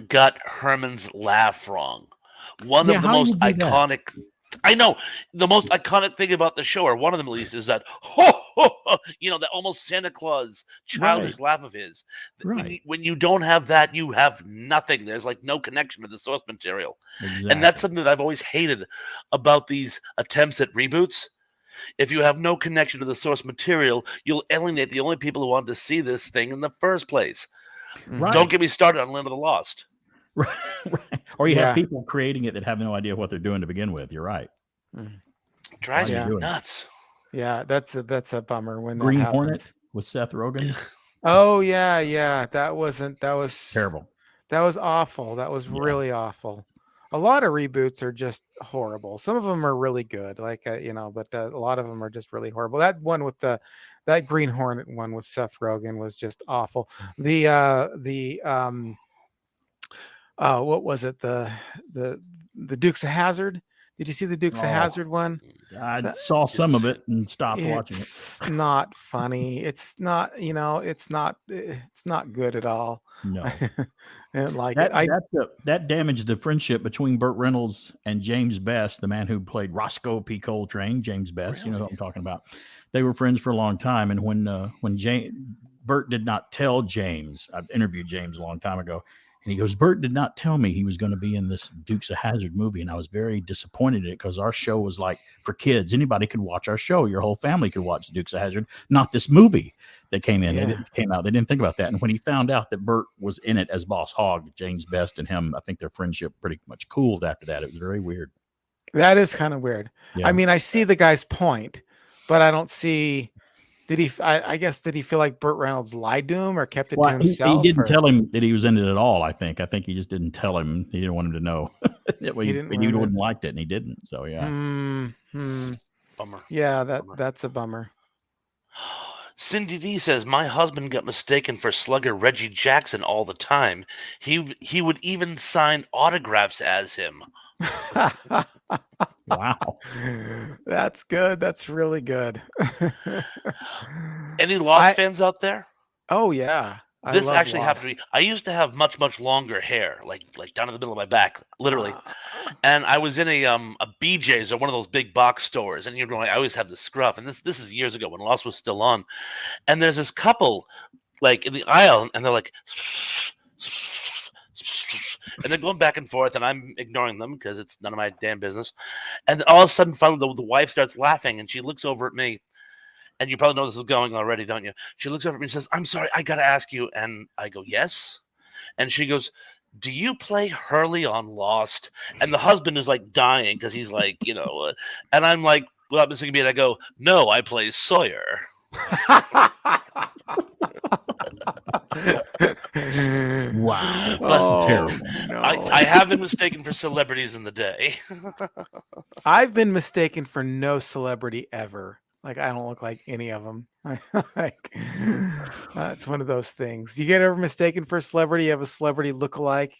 got Herman's laugh wrong. One of the most iconic. I know the most iconic thing about the show, or one of them at least, is that that almost Santa Claus childish laugh of his. Right. When you don't have that, you have nothing. There's like no connection to the source material, exactly. And that's something that I've always hated about these attempts at reboots. If you have no connection to the source material, you'll alienate the only people who wanted to see this thing in the first place. Right. Don't get me started on Land of the Lost. Right. Or you have people creating it that have no idea what they're doing to begin with. You're right. Drives me nuts. Yeah, that's a bummer when Green that happens. Hornet with Seth Rogen. Oh yeah. That was terrible. That was awful. That was really awful. A lot of reboots are just horrible. Some of them are really good, like but a lot of them are just really horrible. That one with that Green Hornet one with Seth Rogen was just awful. What was it? The Dukes of Hazzard. Did you see the Dukes of Hazzard one? I saw some of it and stopped watching it. It's not funny. It's not, it's not good at all. No. I didn't like it. That damaged the friendship between Burt Reynolds and James Best, the man who played Roscoe P. Coltrane, James Best. Really? You know what I'm talking about. They were friends for a long time. And when Burt did not tell James, I interviewed James a long time ago, and he goes, Burt did not tell me he was going to be in this Dukes of Hazzard movie. And I was very disappointed in it because our show was like for kids. Anybody could watch our show. Your whole family could watch the Dukes of Hazzard, not this movie that came in. Yeah. It came out. They didn't think about that. And when he found out that Burt was in it as Boss Hogg, James Best and him, I think their friendship pretty much cooled after that. It was very weird. That is kind of weird. Yeah. I mean, I see the guy's point, but I don't see... Did he? I guess did he feel like Burt Reynolds lied to him or kept it to himself? He didn't tell him that he was in it at all. I think he just didn't tell him. He didn't want him to know. That way, he wouldn't liked it, and he didn't. So yeah. Bummer. Yeah, that's a bummer. Cindy D says, my husband got mistaken for slugger Reggie Jackson all the time. He would even sign autographs as him. Wow. That's good. That's really good. Any Lost I fans out there? oh yeah, I This love actually happened to me. Lost. I used to have much longer hair, like down in the middle of my back, literally. Uh, And I was in a BJ's or one of those big box stores, and I always have the scruff. And this is years ago when Lost was still on. And there's this couple like in the aisle, and they're like, and they're going back and forth, and I'm ignoring them because it's none of my damn business. And all of a sudden, finally, the wife starts laughing, and she looks over at me, and you probably know this is going already, don't you? She looks over at me and says, "I'm sorry, I gotta ask you." And I go, "Yes." And she goes, "Do you play Hurley on Lost?" And the husband is like dying because he's like, and I'm like, without missing a beat, I go, "No, I play Sawyer." Wow, But Oh terrible. I no. have been mistaken for celebrities in the day. I've been mistaken for no celebrity ever. Like I don't look like any of them. Like it's one of those things. You get ever mistaken for a celebrity? You have a celebrity look-alike?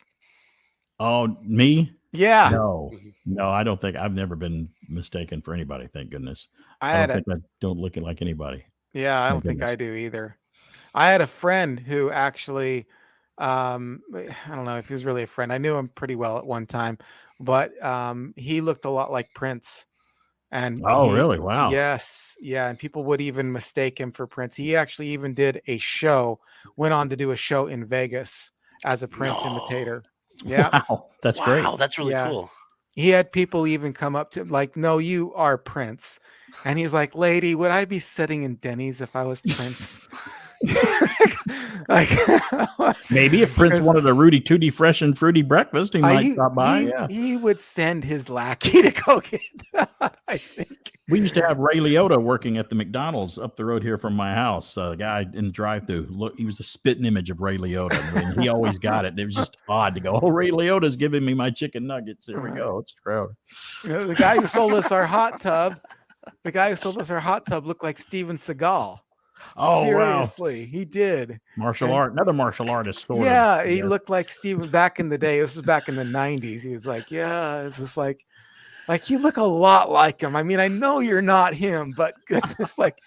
Oh, me? Yeah. No, Mhm. no, I don't think I've never been mistaken for anybody. Thank goodness. I I had don't a think I don't look like anybody. yeah, I don't Thank think I goodness. do either. I had a friend who actually I don't know if he was really a friend. I knew him pretty well at one time, but he looked a lot like Prince. And Oh, really? Wow. yes, yeah, and people would even mistake him for Prince. He actually even did a show, went on to do a show in Vegas as a Prince No. imitator. Yeah, Wow, that's great. Wow, that's really yeah. cool. He had people even come up to him like, "No, you are Prince." And he's like, "Lady, would I be sitting in Denny's if I was Prince?" Like, Maybe if Prince because wanted a Rudy Tooty fresh and fruity breakfast, he might stop by. Yeah. he would send his lackey to go get that, I think. We used to have Ray Liotta working at the McDonald's up the road here from my house. The guy in the drive-thru, look, he was the spitting image of Ray Liotta. And he always got it. It was just odd to go, "Oh, Ray Liotta's giving me my chicken nuggets. Here we go. It's crowd." The guy who sold us our hot tub, looked like Steven Seagal. Oh, wow. Seriously, he did. And Another martial artist, sort of. yeah, he Yeah. looked like Steven back in the day. This was back in the 90s. He was like, yeah, it's just like you look a lot like him. I mean, I know you're not him, but goodness, like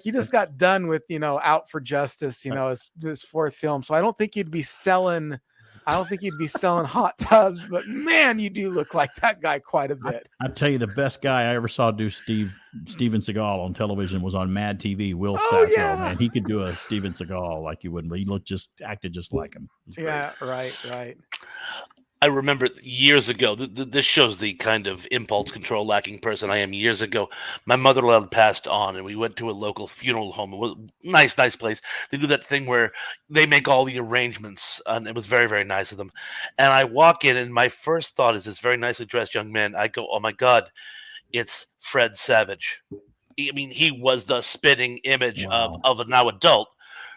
you just got done with, Out for Justice, his fourth film. So I don't think you'd be selling hot tubs, but man, you do look like that guy quite a bit. I tell you, the best guy I ever saw do Steven Seagal on television was on Mad TV. Will Oh Sasso, yeah. man, he could do a Steven Seagal like you wouldn't. He acted just like him. He's great. Yeah, right. I remember years ago. This shows the kind of impulse control lacking person I am. Years ago, my mother-in-law had passed on, and we went to a local funeral home. It was a nice place. They do that thing where they make all the arrangements, and it was very, very nice of them. And I walk in, and my first thought is this very nicely dressed young man. I go, "Oh my God, it's Fred Savage." I mean, he was the spitting image Wow. of a now adult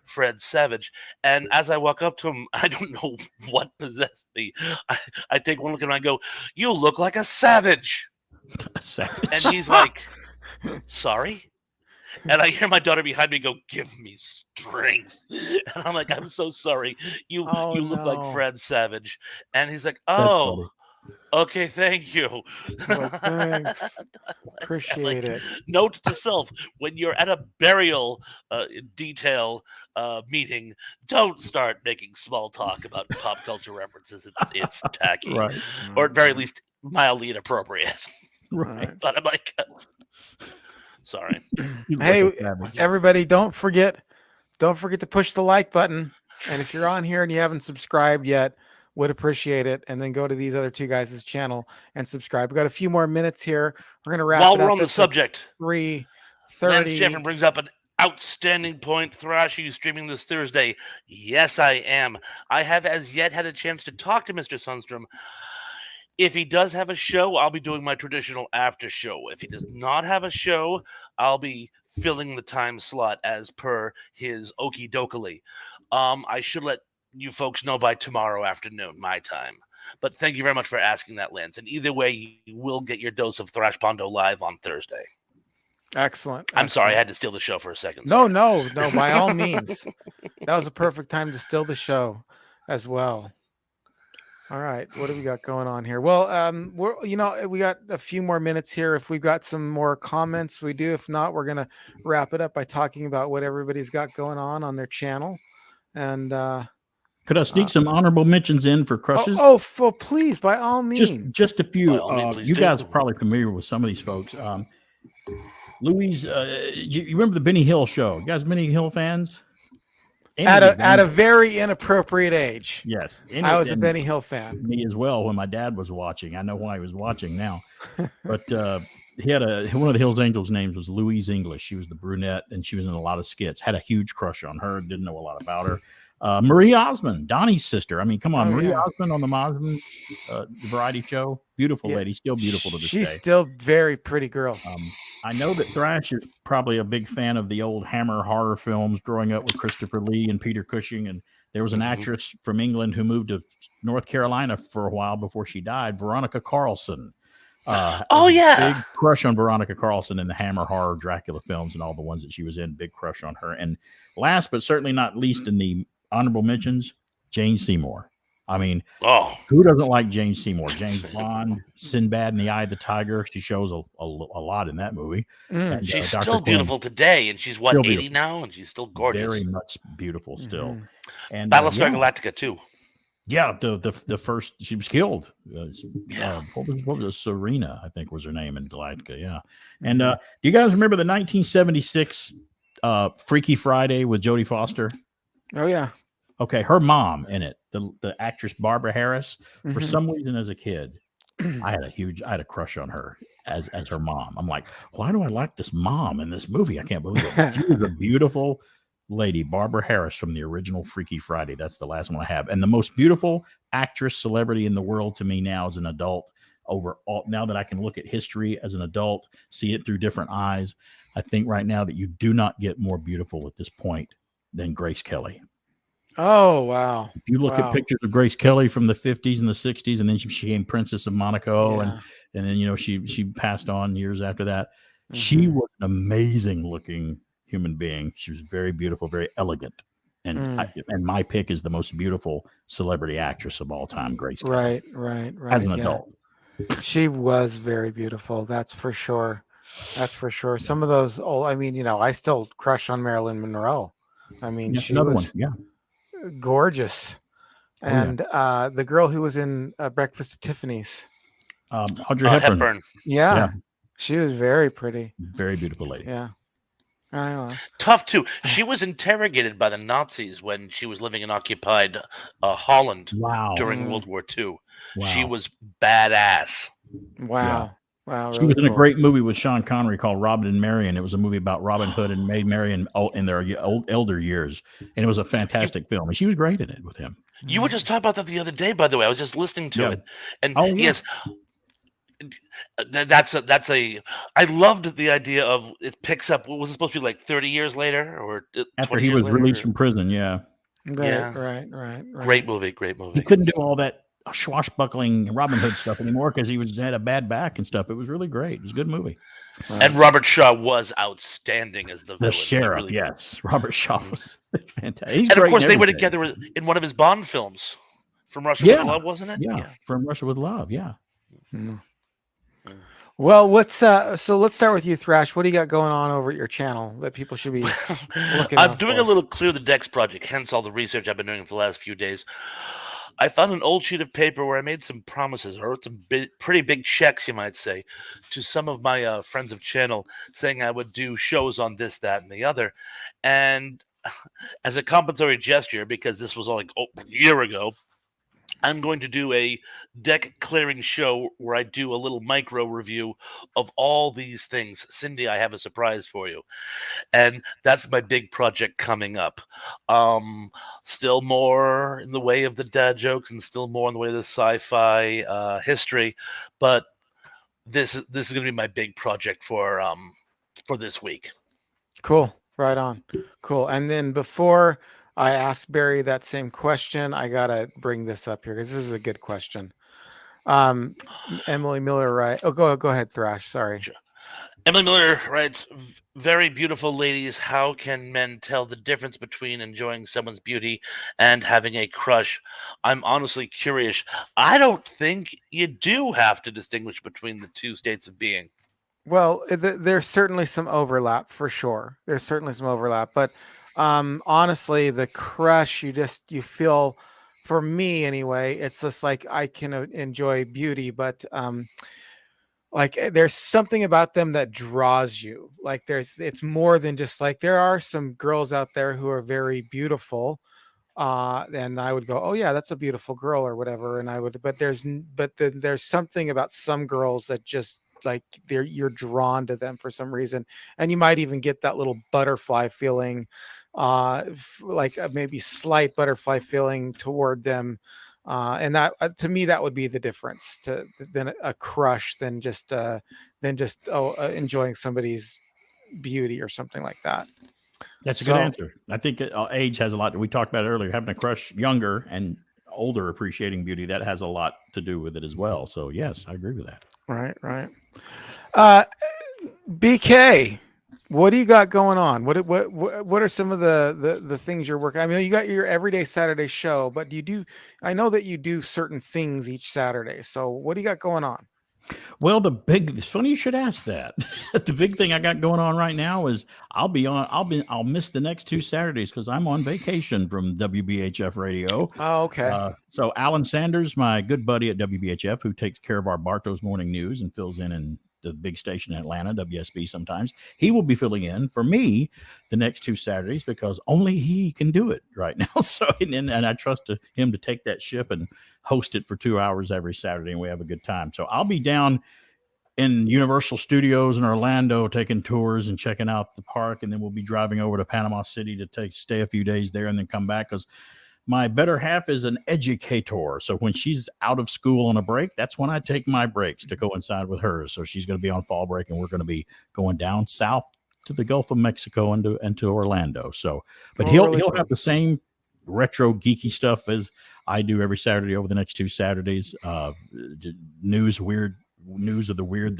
Fred Savage. And as I walk up to him, I don't know what possessed me. I take one look at him and I go, "You look like a savage." Savage. And he's like, "Sorry?" And I hear my daughter behind me go, "Give me strength." And I'm like, "I'm so sorry. You Oh you look like no. Fred Savage." And he's like, That's "Oh, funny. okay, thank you." Like, thanks. Appreciate Like, it. note to self: when you're at a burial detail meeting, don't start making small talk about pop culture references. It's tacky, Right. or at very least mildly inappropriate. Right. But I'm like, sorry. You look Hey, like a savage. everybody, don't forget to push the like button. And if you're on here and you haven't subscribed yet, would appreciate it. And then go to these other two guys' channel and subscribe. We got a few more minutes here. We're gonna wrap While it we're up on the at subject, Lance 3:30. Jeffrin brings up an outstanding point. Thrash, are you streaming this Thursday? Yes, I am. I have as yet had a chance to talk to Mr. Sundstrom. If he does have a show, I'll be doing my traditional after show. If he does not have a show, I'll be filling the time slot as per his okie dokily. I should let you folks know by tomorrow afternoon, my time. But thank you very much for asking that, Lance. And either way, you will get your dose of Thrash Pondo live on Thursday. Excellent. I'm sorry, I excellent. had to steal the show for a second. No, Sorry. by all means. That was a perfect time to still the show as well. All right, what do we got going on here? Well, we got a few more minutes here. If we've got some more comments, we do. If not, we're gonna wrap it up by talking about what everybody's got going on their channel. And Could I sneak some honorable mentions in for crushes? well, please, by all Just means. just a By few. all means, please You guys do. are probably familiar with some of these folks. Louise, you remember the Benny Hill show? You guys, Benny Hill fans? At a very inappropriate age. Yes, I was a and Benny Hill fan. me as well when my dad was watching. I know why he was watching now, but he had one of the Hills Angels' names was Louise English. She was the brunette, and she was in a lot of skits. Had a huge crush on her. Didn't know a lot about her. Marie Osmond, Donnie's sister. I mean, come on, Marie Osmond on the Osmond variety show. Beautiful lady, still beautiful to this day. She's still very pretty girl. I know that Thrash is probably a big fan of the old Hammer horror films growing up with Christopher Lee and Peter Cushing. And there was an actress from England who moved to North Carolina for a while before she died, Veronica Carlson. Big crush on Veronica Carlson in the Hammer horror Dracula films and all the ones that she was in. Big crush on her. And last but certainly not least in the honorable mentions, Jane Seymour. I mean, who doesn't like Jane Seymour? James Bond, Sinbad in the Eye of the Tiger. She shows a lot in that movie. And, she's still beautiful today, and she's what, 80 now, and she's still gorgeous. Very much beautiful still. And Battlestar Galactica too. Yeah, the first, she was killed. What was it? Serena, I think was her name in Galactica. Yeah. And do you guys remember the 1976 Freaky Friday with Jodie Foster? Oh yeah. Okay, her mom in it, the actress Barbara Harris. For some reason, as a kid, I had a crush on her as her mom. I'm like, why do I like this mom in this movie? I can't believe it. She was a beautiful lady, Barbara Harris from the original Freaky Friday. That's the last one I have, and the most beautiful actress celebrity in the world to me now as an adult. Now that I can look at history as an adult, see it through different eyes, I think right now that you do not get more beautiful at this point than Grace Kelly. Oh, wow. If you look at pictures of Grace Kelly from the 50s and the 60s, and then she became Princess of Monaco, and then, she passed on years after that. She was an amazing looking human being. She was very beautiful, very elegant. And my pick is the most beautiful celebrity actress of all time, Grace Kelly. Right. As an adult. She was very beautiful. That's for sure. Some of those old, I still crush on Marilyn Monroe. I mean, she was gorgeous. And the girl who was in Breakfast at Tiffany's. Audrey Hepburn. Yeah. She was very pretty. Very beautiful lady. Yeah. Tough too. She was interrogated by the Nazis when she was living in occupied Holland during World War II. Wow. She was badass. Wow. Yeah. Wow. She was in a great movie with Sean Connery called Robin and Marion. It was a movie about Robin Hood and Maid Marian in their elder years. And it was a fantastic film. And she was great in it with him. You were just talking about that the other day, by the way. I was just listening to it. And yes, I loved the idea of it picks up. What was it supposed to be like 30 years later or after he was released from prison? Yeah. Right. Great movie. He couldn't do all that swashbuckling Robin Hood stuff anymore because he had a bad back and stuff. It was really great. It was a good movie. And Robert Shaw was outstanding as the villain. Sheriff. Really, yes, Robert Shaw was fantastic. And of course, they were together in one of his Bond films, From Russia with Love, wasn't it? Yeah, From Russia with Love. Yeah. Well, so let's start with you, Thrash. What do you got going on over at your channel that people should be looking I'm doing a little Clear the Decks project, hence all the research I've been doing for the last few days. I found an old sheet of paper where I made some promises, or wrote some pretty big checks, you might say, to some of my friends of channel, saying I would do shows on this, that, and the other. And as a compensatory gesture, because this was like a year ago, I'm going to do a deck clearing show where I do a little micro review of all these things. Cindy, I have a surprise for you. And that's my big project coming up. Still more in the way of the dad jokes and still more in the way of the sci-fi history. But this is going to be my big project for this week. Cool. Right on. Cool. And then before I asked Barry that same question, I gotta bring this up here because this is a good question. Emily Miller, right? Oh, go ahead, Thrash. Sorry. Sure. Emily Miller writes, very beautiful ladies. How can men tell the difference between enjoying someone's beauty and having a crush? I'm honestly curious. I don't think you do have to distinguish between the two states of being. Well, there's certainly some overlap for sure. There's certainly some overlap, but honestly, the crush you feel, for me anyway, it's just like I can enjoy beauty, but like there's something about them that draws you. Like it's more than just like there are some girls out there who are very beautiful, and I would go, "Oh yeah, that's a beautiful girl," or whatever, and I would, but but then there's something about some girls that just like you're drawn to them for some reason, and you might even get that little butterfly feeling, like maybe slight butterfly feeling toward them, and that to me that would be the difference to than a crush than just enjoying somebody's beauty or something like that. That's a good So answer. I think age has a lot. We talked about it earlier. Having a crush younger and older appreciating beauty, that has a lot to do with it as well. So yes, I agree with that. right, right. Uh, BK, what do you got going on? What are some of the things you're working? I mean, you got your everyday Saturday show, but do you do? I know that you do certain things each Saturday. So what do you got going on? Well, it's funny you should ask that. The big thing I got going on right now is I'll miss the next 2 Saturdays because I'm on vacation from WBHF Radio. Oh, okay. So Alan Sanders, my good buddy at WBHF, who takes care of our Bartos morning news and fills in the big station in Atlanta, WSB sometimes, he will be filling in for me the next 2 Saturdays because only he can do it right now. So and I trust him to take that ship and host it for 2 hours every Saturday, and we have a good time. So I'll be down in Universal Studios in Orlando taking tours and checking out the park, and then we'll be driving over to Panama City to stay a few days there and then come back because my better half is an educator. So when she's out of school on a break, that's when I take my breaks to coincide with hers. So she's going to be on fall break, and we're going to be going down south to the Gulf of Mexico and to Orlando. So, but Oh, really he'll cool. have the same retro geeky stuff as I do every Saturday over the next 2 Saturdays. Weird news of the weird,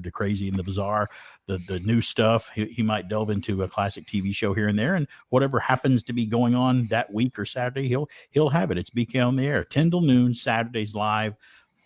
the crazy, and the bizarre, the new stuff. He might delve into a classic TV show here and there, and whatever happens to be going on that week or Saturday, he'll have it. It's BK on the air, 10 till noon, Saturdays live.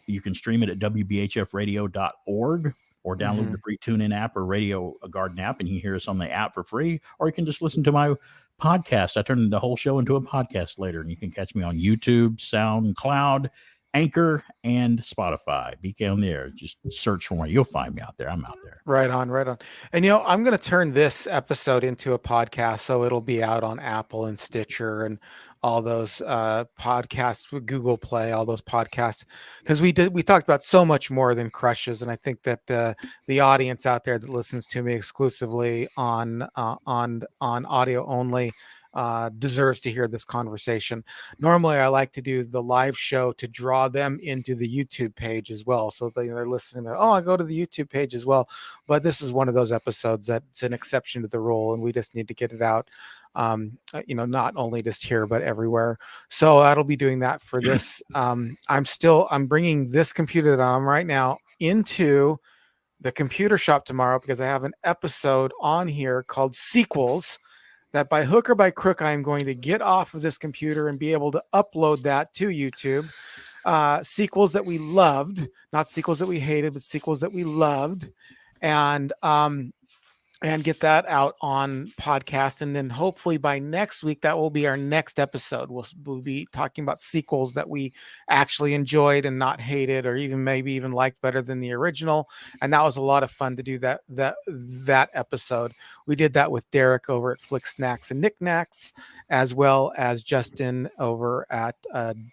You can stream it at wbhfradio.org or download Hmm. the free TuneIn app or Radio Garden app, and you can hear us on the app for free. Or you can just listen to my podcast. I turn the whole show into a podcast later, and you can catch me on YouTube, SoundCloud, Anchor, and Spotify. BK on the air. Just search for me. You'll find me out there. I'm out there. Right on, right on. And I'm going to turn this episode into a podcast, so it'll be out on Apple and Stitcher and all those podcasts with Google Play, all those podcasts, because we talked about so much more than crushes, and I think that the audience out there that listens to me exclusively on audio only deserves to hear this conversation. Normally, I like to do the live show to draw them into the YouTube page as well, so they're listening. Oh, I go to the YouTube page as well. But this is one of those episodes that's an exception to the rule, and we just need to get it out, not only just here but everywhere. So that'll be doing that for this. I'm bringing this computer that I'm right now into the computer shop tomorrow because I have an episode on here called Sequels that by hook or by crook I am going to get off of this computer and be able to upload that to YouTube. Sequels that we loved, not sequels that we hated, but sequels that we loved, and get that out on podcast. And then hopefully by next week, that will be our next episode. We'll be talking about sequels that we actually enjoyed and not hated, or even maybe even liked better than the original. And that was a lot of fun to do that episode. We did that with Derek over at Flick Snacks and Knickknacks, as well as Justin over at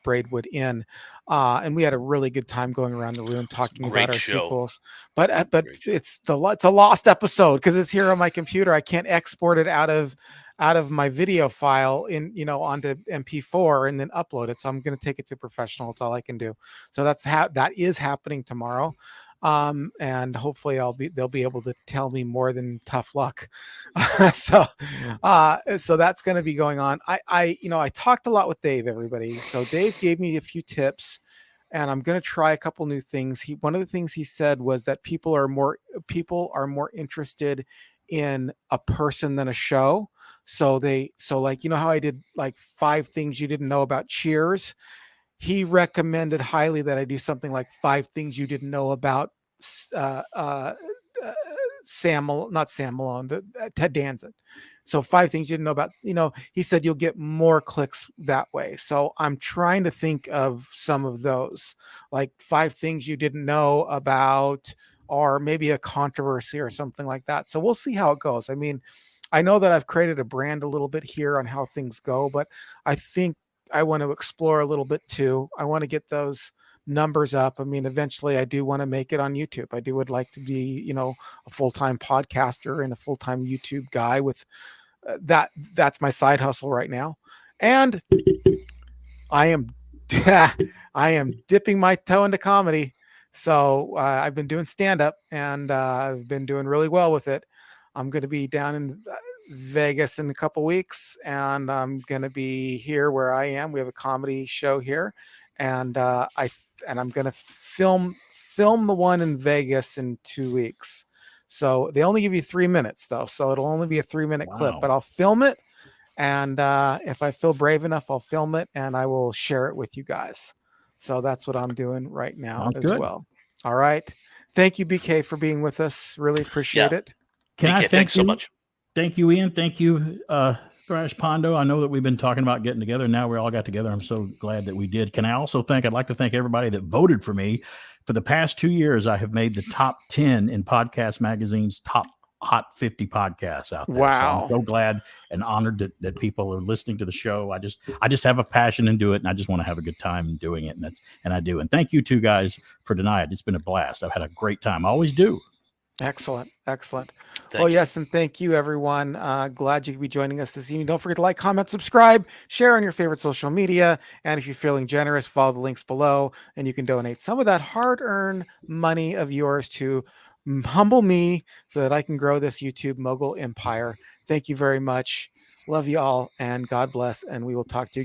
Braidwood Inn. And we had a really good time going around the room talking about Great our show. sequels. But Great show. it's a lost episode because it's here on my computer. I can't export it out of my video file onto MP4 and then upload it. So I'm going to take it to professional. That's all I can do. So that is happening tomorrow. And hopefully they'll be able to tell me more than tough luck. So that's going to be going on. I talked a lot with Dave, everybody. So Dave gave me a few tips, and I'm going to try a couple new things. One of the things he said was that people are people are more interested in a person than a show. So like, you know how I did like 5 things you didn't know about Cheers? He recommended highly that I do something like 5 things you didn't know about uh, uh, uh, not Sam Malone, Ted Danson. So 5 things you didn't know about. He said you'll get more clicks that way. So I'm trying to think of some of those, like 5 things you didn't know about, or maybe a controversy or something like that. So we'll see how it goes. I mean, I know that I've created a brand a little bit here on how things go, but I think I want to explore a little bit too. I want to get those numbers up. I mean, eventually I do want to make it on YouTube. I would like to be, a full-time podcaster and a full-time YouTube guy with that's my side hustle right now. And I am I am dipping my toe into comedy. So I've been doing stand up and I've been doing really well with it. I'm going to be down in Vegas in a couple weeks, and I'm going to be here where I am. We have a comedy show here, and I'm going to film the one in Vegas in 2 weeks. So they only give you 3 minutes though, so it'll only be a 3-minute clip, but I'll film it. And if I feel brave enough, I'll film it and I will share it with you guys. So that's what I'm doing right now. Sounds as good. well. All right. Thank you, BK, for being with us. Really appreciate it. Can BK, I thank thanks you so much. Thank you, Ian. Thank you, Thrash Pondo. I know that we've been talking about getting together. Now we all got together. I'm so glad that we did. I'd like to thank everybody that voted for me. For the past 2 years, I have made the top 10 in Podcast Magazine's top hot 50 podcasts out there. Wow. So I'm so glad and honored that people are listening to the show. I just have a passion and do it, and I just want to have a good time doing it. And I do. And thank you two guys for tonight. It's been a blast. I've had a great time. I always do. Excellent. Thank Well, you. yes, and thank you, everyone. Glad you could be joining us this evening. Don't forget to like, comment, subscribe, share on your favorite social media. And if you're feeling generous, follow the links below, and you can donate some of that hard-earned money of yours to humble me so that I can grow this YouTube mogul empire. Thank you very much. Love you all, and God bless, and we will talk to you again.